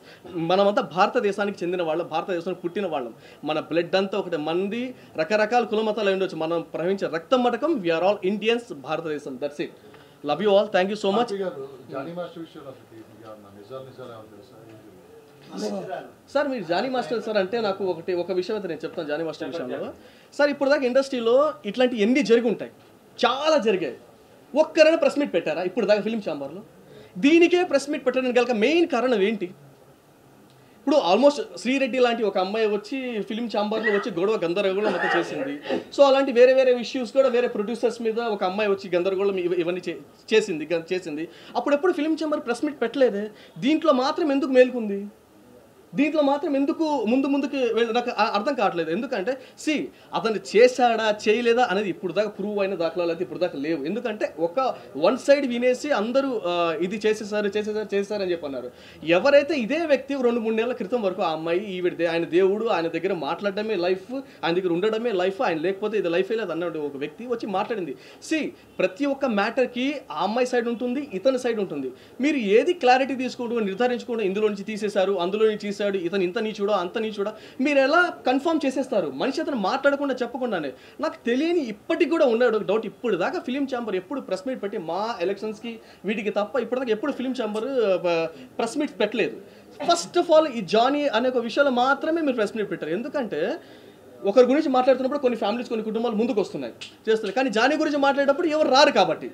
మనమంతా భారతదేశానికి చెందిన వాళ్ళం, భారతదేశానికి పుట్టిన వాళ్ళం. మన బ్లడ్ అంతా ఒకటి. మంది రకరకాల కుల మతాలు ఉండొచ్చు, మనం ప్రవహించే రక్తం మటకం వీఆర్ ఆల్ ఇండియన్స్, భారతదేశం. That's it. Love you all. Thank you so much. Sir మీరు జానీ మాస్టర్ సార్ అంటే నాకు ఒక విషయం అయితే నేను చెప్తాను జానీ మాస్టర్ విషయంలో. సార్ ఇప్పుడు దాకా ఇండస్ట్రీలో ఇట్లాంటి ఎన్ని జరిగి ఉంటాయి, చాలా జరిగాయి. ఒక్కరైనా ప్రెస్ మీట్ పెట్టారా ఇప్పుడు దాకా ఫిలిం ఛాంబర్లో? దీనికే ప్రెస్ మీట్ పెట్టడానికి గల మెయిన్ కారణం ఏంటి? ఇప్పుడు ఆల్మోస్ట్ శ్రీరెడ్డి లాంటి ఒక అమ్మాయి వచ్చి ఫిలిం ఛాంబర్లో వచ్చి గొడవ గందరగోళం మొత్తం చేసింది. సో అలాంటి వేరే వేరే ఇష్యూస్ కూడా వేరే ప్రొడ్యూసర్స్ మీద ఒక అమ్మాయి వచ్చి గందరగోళం ఇవన్నీ చేసింది. అప్పుడెప్పుడు ఫిలిం ఛాంబర్ ప్రెస్ మీట్ పెట్టలేదే. దీంట్లో మాత్రం ఎందుకు మేలుకుంది? దీంట్లో మాత్రం ఎందుకు ముందుకు నాకు అర్థం కావట్లేదు. ఎందుకంటే అతను చేశాడా చేయలేదా అనేది ఇప్పుడు దాకా ప్రూవ్ అయిన దాఖలాలు అయితే ఇప్పుడు దాకా లేవు. ఎందుకంటే వన్ సైడ్ వినేసి అందరూ ఇది చేసేసారు అని చెప్పి అన్నారు. ఎవరైతే ఇదే వ్యక్తి 2-3 నెలల క్రితం వరకు ఆ అమ్మాయి ఈవిడిదే, ఆయన దేవుడు, ఆయన దగ్గర మాట్లాడడమే లైఫ్, ఆయన దగ్గర ఉండడమే లైఫ్, ఆయన లేకపోతే ఇది లైఫే లేదు అన్నాడు ఒక వ్యక్తి వచ్చి మాట్లాడింది. ప్రతి ఒక్క మ్యాటర్కి ఆ అమ్మాయి సైడ్ ఉంటుంది, ఇతని సైడ్ ఉంటుంది. మీరు ఏది క్లారిటీ తీసుకోవడం నిర్ధారించుకోవడం, ఇందులో నుంచి తీసేశారు, అందులో నుంచి తీసేశారు, ఇతను ఇంత నీచుడా అంత నీచుడా, మీరు ఎలా కన్ఫర్మ్ చేసేస్తారు? మనిషి అతను మాట్లాడకుండా చెప్పకుండానే. నాకు తెలియని ఇప్పటికి కూడా ఉన్నాడు డౌట్. ఇప్పుడు దాకా ఫిలిం ఛాంబర్ ఎప్పుడు ప్రెస్ మీట్ పెట్టి మా ఎలక్షన్స్కి వీటికి తప్ప ఇప్పటిదాకా ఎప్పుడు ఫిలిం ఛాంబర్ ప్రెస్ మీట్ పెట్టలేదు. ఫస్ట్ ఆఫ్ ఆల్ ఈ జానీ అనే ఒక విషయాలు మాత్రమే మీరు ప్రెస్ మీట్ పెట్టారు. ఎందుకంటే ఒకరి గురించి మాట్లాడుతున్నప్పుడు కొన్ని ఫ్యామిలీస్, కొన్ని కుటుంబాలు ముందుకు వస్తున్నాయి, చేస్తున్నారు. కానీ జానీ గురించి మాట్లాడేటప్పుడు ఎవరు రారు కాబట్టి,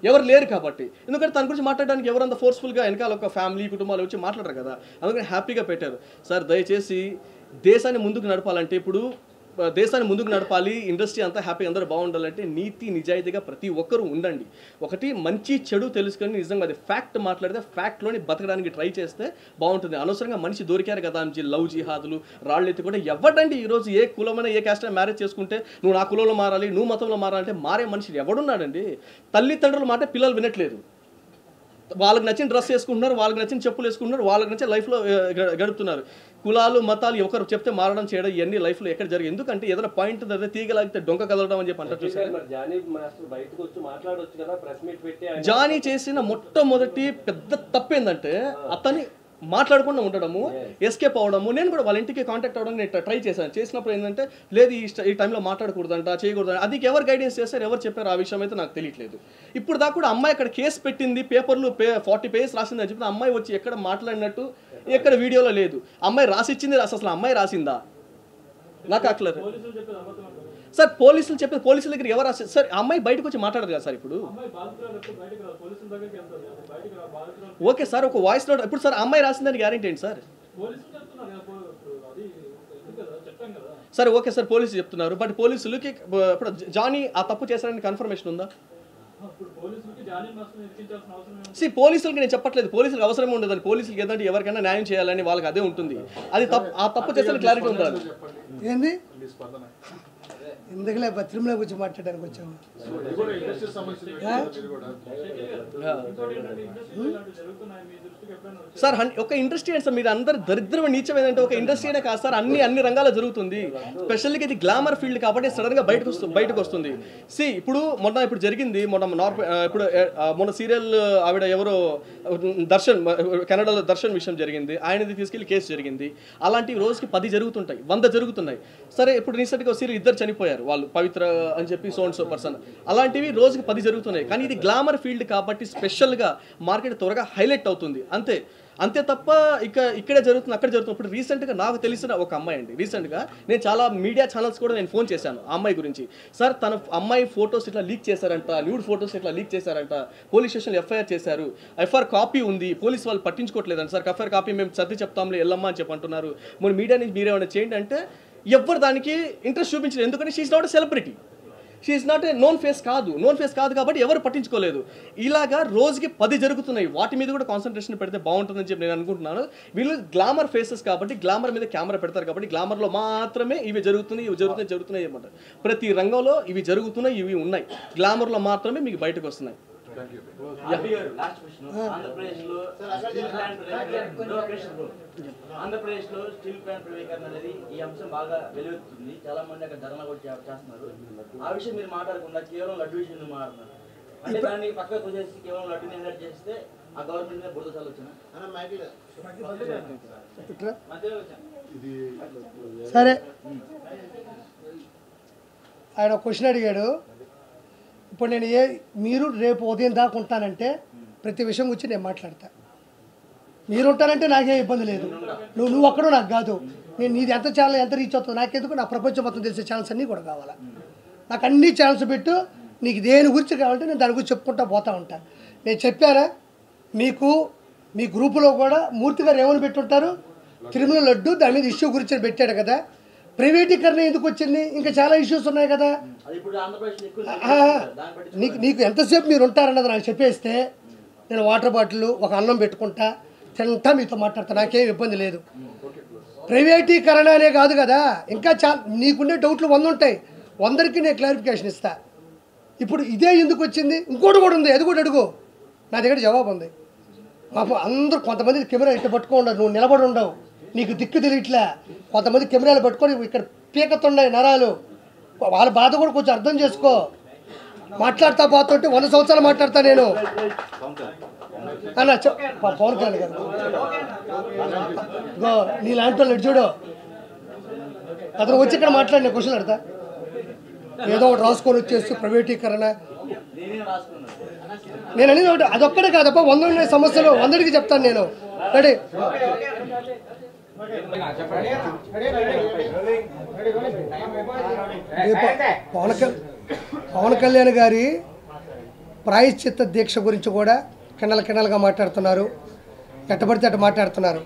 ఎవరు లేరు కాబట్టి. ఎందుకంటే తన గురించి మాట్లాడడానికి ఎవరంత ఫోర్స్ఫుల్గా వెనకాల ఒక ఫ్యామిలీ, కుటుంబాలు వచ్చి మాట్లాడరు కదా. అందుకని హ్యాపీగా పెట్టారు. సార్ దయచేసి దేశాన్ని ముందుకు నడపాలంటే, ఇప్పుడు దేశాన్ని ముందుకు నడపాలి, ఇండస్ట్రీ అంతా హ్యాపీగా అందరూ బాగుండాలంటే నీతి నిజాయితీగా ప్రతి ఒక్కరూ ఉండండి. ఒకటి మంచి చెడు తెలుసుకొని నిజంగా అది ఫ్యాక్ట్ మాట్లాడితే ఫ్యాక్ట్లోని బతకడానికి ట్రై చేస్తే బాగుంటుంది. అనవసరంగా మనిషి దొరికారు కదా అని లవ్ జిహాదులు, రాళ్ళు ఎత్తి కూడా ఎవడండి ఈరోజు ఏ కులమైన ఏ క్యాస్ట్ మ్యారేజ్ చేసుకుంటే నువ్వు నా కులంలో మారాలి, నువ్వు మతంలో మారాలంటే మారే మనిషి ఎవడున్నాడండి? తల్లిదండ్రుల మాట పిల్లలు వినట్లేదు. వాళ్ళకి నచ్చిన డ్రెస్ వేసుకుంటున్నారు, వాళ్ళకి నచ్చిన చెప్పులు వేసుకుంటున్నారు, వాళ్ళకి నచ్చిన లైఫ్లో గడుపుతున్నారు. కులాలు మతాలు ఒకరు చెప్తే మారడం చేయడం ఇవన్నీ లైఫ్లో ఎక్కడ జరిగింది? ఎందుకంటే ఏదైనా పాయింట్ తీగలాగితే డొంక కదలడం అని చెప్పి అంటారు చూసారు. జానీ చేసిన మొట్టమొదటి పెద్ద తప్పేందంటే అతని మాట్లాడకుండా ఉండడము, ఎస్కేప్ అవడము. నేను కూడా వాళ్ళ ఇంటికి కాంటాక్ట్ అవ్వడానికి నేను ట్రై చేసినప్పుడు ఏంటంటే లేదు ఈ టైంలో మాట్లాడకూడదంట, చేయకూడదంట. అది ఎవరు గైడెన్స్ చేస్తారు, ఎవరు చెప్పారు ఆ విషయం అయితే నాకు తెలియట్లేదు. ఇప్పుడు దాకా కూడా అమ్మాయి అక్కడ కేసు పెట్టింది, పేపర్లు 40 పేజెస్ రాసింది అని చెప్పి అమ్మాయి వచ్చి ఎక్కడ మాట్లాడినట్టు ఎక్కడ వీడియోలో లేదు. అమ్మాయి రాసిచ్చింది అసలు అమ్మాయి రాసిందా నాకు అట్లేదు సార్. పోలీసులు చెప్పేది పోలీసుల దగ్గర ఎవరు రాశారు సార్? అమ్మాయి బయటకు వచ్చి మాట్లాడదు కదా సార్. ఇప్పుడు ఓకే సార్, ఒక వాయిస్ నోట్ ఇప్పుడు సార్ అమ్మాయి రాసిందని గ్యారెంటీ ఏంటి సార్? సరే ఓకే సార్, పోలీసులు చెప్తున్నారు. బట్ పోలీసులకి ఇప్పుడు జానీ ఆ తప్పు చేశారని కన్ఫర్మేషన్ ఉందా? పోలీసులకి నేను చెప్పట్లేదు, పోలీసులకు అవసరం ఉండదు, పోలీసులకి ఏదంటే ఎవరికైనా న్యాయం చేయాలని వాళ్ళకి అదే ఉంటుంది. అది తప్పు చేసిన క్లారిటీ ఉండాలి. ఏంది ఎందుకులే తిరుమల గురించి మాట్లాడడానికి వచ్చాము. సార్ ఒక ఇండస్ట్రీ అంటే సార్ మీరు అందరు దరిద్రం నీచం ఏంటంటే ఒక ఇండస్ట్రీ అనే కాదు సార్, అన్ని రంగాల్లో జరుగుతుంది. స్పెషల్గా ఇది గ్లామర్ ఫీల్డ్ కాబట్టి సడన్గా బయటకు వస్తుంది. ఇప్పుడు జరిగింది మొన్న సీరియల్ ఆవిడ ఎవరో దర్శన్, కెనడాలో దర్శన్ విషయం జరిగింది, ఆయనది తీసుకెళ్లి కేసు జరిగింది. అలాంటివి రోజుకి 10 జరుగుతుంటాయి, 100 జరుగుతున్నాయి. సరే ఇప్పుడు రీసెంట్గా సీరియల్ 2 చనిపోయారు, వాళ్ళు పవిత్ర అని చెప్పి సో పర్సన్. అలాంటివి రోజుకి 10 జరుగుతున్నాయి. కానీ ఇది గ్లామర్ ఫీల్డ్ కాబట్టి స్పెషల్గా మార్కెట్ త్వరగా హైలైట్ అవుతుంది అంతే తప్ప ఇక్కడే జరుగుతుంది అక్కడ జరుగుతుంది. ఇప్పుడు రీసెంట్గా నాకు తెలిసిన ఒక అమ్మాయి అండి, రీసెంట్గా నేను చాలా మీడియా ఛానల్స్ కూడా నేను ఫోన్ చేశాను ఆ అమ్మాయి గురించి. సార్ తన అమ్మాయి ఫొటోస్ ఇట్లా లీక్ చేశారంట, న్యూడ్ ఫొటోస్ ఇట్లా లీక్ చేశారంట, పోలీస్ స్టేషన్లో ఎఫ్ఐఆర్ చేశారు, ఎఫ్ఐఆర్ కాపీ ఉంది, పోలీస్ వాళ్ళు పట్టించుకోవట్లేదంట. సార్ ఎఫ్ఐఆర్ కాపీ మేము సర్ది చెప్తాంలే వెళ్ళమ్మా అని చెప్పి అంటున్నారు. మన మీడియా నుంచి మీరేమైనా చేయండి అంటే ఎవ్వరు దానికి ఇంట్రెస్ట్ చూపించలేదు. ఎందుకంటే she's not a celebrity, she's not a known face కాదు కాబట్టి ఎవరు పట్టించుకోలేదు. ఇలాగా రోజుకి 10 జరుగుతున్నాయి. వాటి మీద కూడా కాన్సన్ట్రేషన్ పెడితే బాగుంటుందని చెప్పి నేను అనుకుంటున్నాను. వీళ్ళు గ్లామర్ ఫేసెస్ కాబట్టి గ్లామర్ మీద కెమెరా పెడతారు కాబట్టి గ్లామర్లో మాత్రమే ఇవి జరుగుతున్నాయి అన్నమాట. ప్రతి రంగంలో ఇవి జరుగుతున్నాయి, ఇవి ఉన్నాయి, గ్లామర్లో మాత్రమే మీకు బయటకు వస్తున్నాయి. ఆంధ్రప్రదేశ్లో స్టీల్ ప్లాంట్ ప్రైవేటీకరణ అనేది ఈ అంశం బాగా వెలువెత్తుతుంది. చాలా మంది అక్కడ ధర్నా కూడా చేస్తున్నారు. ఆ విషయం మీరు మాట్లాడకుండా కేవలం లడ్డు విషయం మాట్లాడుతున్నారు. అంటే దాన్ని పక్కకు వచ్చేసి కేవలం లడ్డుని హెడ్ చేస్తే ఆ గవర్నమెంట్ మీద బురద చల్లొచ్చునా? సరే ఆయన క్వశ్చన్ అడిగాడు. ఇప్పుడు నేను మీరు రేపు ఉదయం దాకా ఉంటానంటే ప్రతి విషయం గురించి నేను మాట్లాడతా. మీరు ఉంటానంటే నాకేం ఇబ్బంది లేదు. నువ్వు ఒక్కడో నాకు కాదు. నేను నీది ఎంత ఛానల్ ఎంత రీచ్ అవుతుందో నాకెందుకు, నా ప్రపంచం మొత్తం తెలిసే ఛానల్స్ అన్నీ కూడా కావాలా. నాకు అన్ని ఛానల్స్ పెట్టు, నీకు దేని గురించి కావాలంటే నేను దాని గురించి చెప్పుకుంటా పోతూ ఉంటాను. నేను చెప్పానా మీకు, మీ గ్రూపులో కూడా మూర్తి గారు ఏమని పెట్టుంటారు, తిరుమల లడ్డు దాని మీద ఇష్యూ గురించి పెట్టాడు కదా. ప్రైవేటీకరణ ఎందుకు వచ్చింది, ఇంకా చాలా ఇష్యూస్ ఉన్నాయి కదా. నీకు ఎంతసేపు మీరు ఉంటారన్నది నాకు చెప్పేస్తే నేను వాటర్ బాటిల్ ఒక అన్నం పెట్టుకుంటా తింటా మీతో మాట్లాడతా, నాకేం ఇబ్బంది లేదు. ప్రైవేటీకరణ అనే కాదు కదా, ఇంకా నీకుండే డౌట్లు 100 ఉంటాయి, 100కి నేను క్లారిఫికేషన్ ఇస్తా. ఇప్పుడు ఇదే ఎందుకు వచ్చింది, ఇంకోటి కూడా ఉంది, అది కూడా అడుగు, నా దగ్గర జవాబు ఉంది. పాపం అందరూ కొంతమంది కెమెరా ఇట్లా పట్టుకోండవు, నువ్వు నిలబడి ఉండవు, నీకు దిక్కు తెలియట్లే. కొంతమంది కెమెరాలు పెట్టుకొని ఇక్కడ పీకతున్నాయి నరాలు, వాళ్ళ బాధ కూడా కొంచెం అర్థం చేసుకో. మాట్లాడుతా పోతుంటే 100 సంవత్సరాలు మాట్లాడతా నేను అన్న. పవన్ కళ్యాణ్ గారు నీలాంటి వాళ్ళు చూడు, అతను వచ్చి ఇక్కడ మాట్లాడిన క్వశ్చన్ అడతా, ఏదో ఒకటి రాసుకొని వచ్చేసి ప్రైవేటీకరణ. నేను అనేది ఒకటి, అదొక్కడే కాదప్ప, 100 ఉన్నాయి సమస్యలు, 100కి చెప్తాను నేను. రెడీ? పవన్ కళ్యాణ్ గారి ప్రాయశ్చిత్త దీక్ష గురించి కూడా కిండలుగా మాట్లాడుతున్నారు, ఎట్టబడితే అట్ట మాట్లాడుతున్నారు.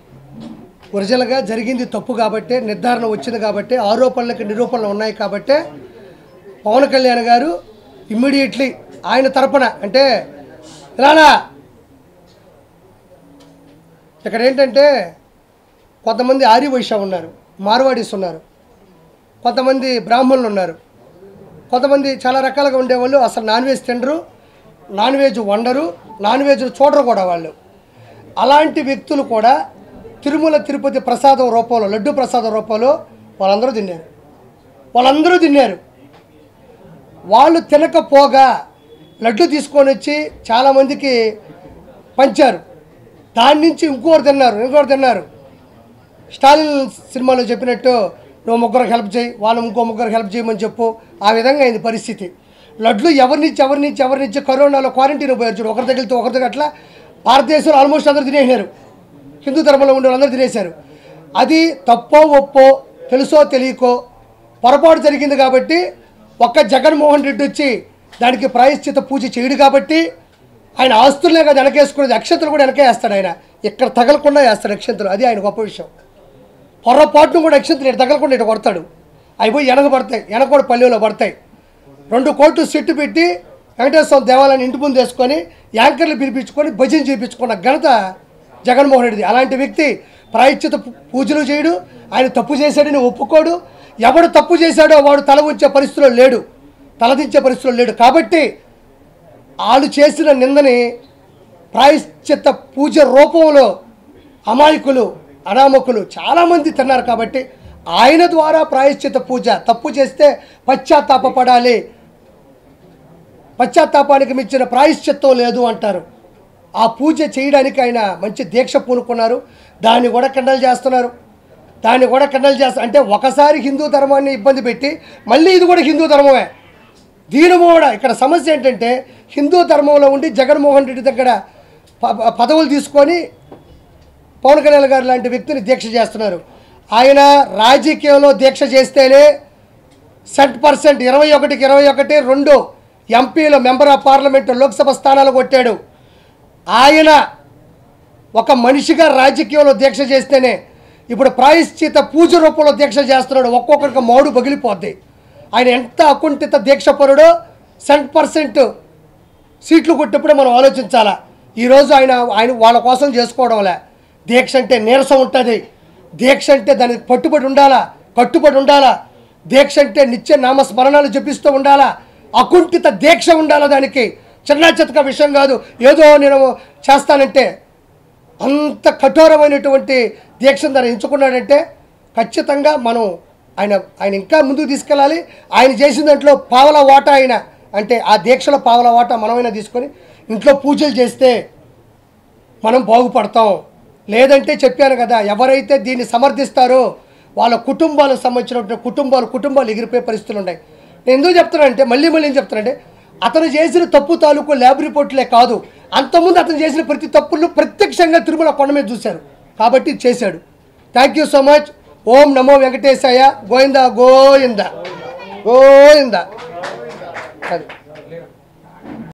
ఒరిజినల్గా జరిగింది తప్పు కాబట్టి, నిర్ధారణ వచ్చింది కాబట్టి, ఆరోపణలకు నిరూపణలు ఉన్నాయి కాబట్టి పవన్ కళ్యాణ్ గారు ఇమ్మీడియట్లీ ఆయన తరపున అంటే ఇలా ఇక్కడ ఏంటంటే కొంతమంది ఆర్యవైశ్య ఉన్నారు, మార్వాడీస్ ఉన్నారు, కొంతమంది బ్రాహ్మణులు ఉన్నారు, కొంతమంది చాలా రకాలుగా ఉండేవాళ్ళు అసలు నాన్ వెజ్ తినరు, నాన్ వెజ్ వండరు, నాన్ వెజ్ చూడరు కూడా వాళ్ళు. అలాంటి వ్యక్తులు కూడా తిరుమల తిరుపతి ప్రసాదం రూపంలో, లడ్డు ప్రసాదం రూపంలో వాళ్ళందరూ తిన్నారు. వాళ్ళు తినకపోగా లడ్డు తీసుకొని వచ్చి చాలామందికి పంచారు. దాని నుంచి ఇంకోరు తిన్నారు. స్టాలిన్ సినిమాలో చెప్పినట్టు నువ్వు ముగ్గురికి హెల్ప్ చేయి, వాళ్ళు ఇంకో ముగ్గురికి హెల్ప్ చేయమని చెప్పు. ఆ విధంగా అయింది పరిస్థితి. లడ్లు ఎవరినిచ్చి కరోనాలో క్వారంటైన్ పోయారు చూడు, ఒకరి తగిలితే ఒకరి అట్లా భారతదేశంలో ఆల్మోస్ట్ అందరూ తినేసినారు. హిందూ ధర్మంలో ఉండే వాళ్ళందరూ తినేశారు. అది తప్పో ఒప్పో తెలుసో తెలియకో పొరపాటు జరిగింది కాబట్టి ఒక్క జగన్మోహన్ రెడ్డి వచ్చి దానికి ప్రాయశ్చిత పూజ చేయడు కాబట్టి ఆయన ఆస్తులనే కదా వెనకేసుకునేది, అక్షంతలు కూడా వెనకే వేస్తాడు ఆయన, ఇక్కడ తగలకుండా వేస్తాడు అక్షంతలు. అది ఆయన గొప్ప విషయం. పొరపాటును కూడా అక్షంతలు ఇక్కడ తగలకుండా ఇటు కొడతాడు. అవి పోయి వెనక పడతాయి, వెనక కూడా పల్లెలో పడతాయి. 2 కోట్లు సెట్టు పెట్టి వెంకటేశ్వర దేవాలయాన్ని ఇంటి ముందు వేసుకొని యాంకర్లు పిలిపించుకొని భజన చేయించుకున్న ఘనత జగన్మోహన్ రెడ్డిది. అలాంటి వ్యక్తి ప్రాయశ్చిత పూజలు చేయడు, ఆయన తప్పు చేశాడని ఒప్పుకోడు. ఎవడు తప్పు చేశాడో వాడు తల ఉంచే పరిస్థితిలో లేడు, తలదించే పరిస్థితిలో లేడు. కాబట్టి వాళ్ళు చేసిన నిందని ప్రాయశ్చిత పూజ రూపంలో అమాయకులు అనామకులు చాలామంది తిన్నారు. కాబట్టి ఆయన ద్వారా ప్రాయశ్చిత పూజ, తప్పు చేస్తే పశ్చాత్తాపపడాలి, పశ్చాత్తాపానికి మించిన ప్రాయశ్చిత్తం లేదు అంటారు. ఆ పూజ చేయడానికి ఆయన మంచి దీక్ష పూనుకున్నారు. దాన్ని కూడా కండలు చేస్తున్నారు, అంటే ఒకసారి హిందూ ధర్మాన్ని ఇబ్బంది పెట్టి మళ్ళీ ఇది కూడా హిందూ ధర్మమే. దీని కూడా ఇక్కడ సమస్య ఏంటంటే హిందూ ధర్మంలో ఉండి జగన్మోహన్ రెడ్డి దగ్గర పదవులు తీసుకొని పవన్ కళ్యాణ్ గారు లాంటి వ్యక్తిని దీక్ష చేస్తున్నారు. ఆయన రాజకీయంలో దీక్ష చేస్తేనే 100% 21కి 21 2 ఎంపీలు మెంబర్ ఆఫ్ పార్లమెంటు లోక్సభ స్థానాలు కొట్టాడు. ఆయన ఒక మనిషిగా రాజకీయంలో దీక్ష చేస్తేనే ఇప్పుడు ప్రాయశ్చిత పూజ రూపంలో దీక్ష చేస్తున్నాడు. ఒక్కొక్కరికి మౌడు పగిలిపోద్ది. ఆయన ఎంత అకుంఠిత దీక్షపరుడో 100% సీట్లు కొట్టినప్పుడు మనం ఆలోచించాలా. ఈరోజు ఆయన వాళ్ళ కోసం చేసుకోవడంలే. దీక్ష అంటే నీరసం ఉంటుంది, దీక్ష అంటే దానికి కట్టుబడి ఉండాలా, దీక్ష అంటే నిత్య నామస్మరణాలు జపిస్తూ ఉండాలా, అకుంఠిత దీక్ష ఉండాలా. దానికి చిన్న చితక విషయం కాదు, ఏదో నేను చేస్తానంటే. అంత కఠోరమైనటువంటి దీక్షను దాన్ని ఎంచుకున్నాడంటే ఖచ్చితంగా మనం ఆయన ఇంకా ముందుకు తీసుకెళ్ళాలి. ఆయన చేసిన దాంట్లో పావలా వాటా ఆయన, అంటే ఆ దీక్షలో పావలా వాటా మనమైనా తీసుకొని ఇంట్లో పూజలు చేస్తే మనం బాగుపడతాం. లేదంటే చెప్పాను కదా, ఎవరైతే దీన్ని సమర్థిస్తారో వాళ్ళ కుటుంబాలకు సంబంధించినటువంటి కుటుంబాలు ఎగిరిపోయే పరిస్థితులు ఉన్నాయి. నేను ఎందుకు చెప్తున్నానంటే మళ్ళీ ఏం చెప్తున్నానంటే అతను చేసిన తప్పు తాలూకు ల్యాబ్ రిపోర్ట్లే కాదు, అంతకుముందు అతను చేసిన ప్రతి తప్పులు ప్రత్యక్షంగా తిరుమల కొండ మీద చూశారు కాబట్టి చేశాడు. Thank you so much. ఓం నమో వెంకటేశాయ. గోవిందా గోవిందా గోవిందా. అది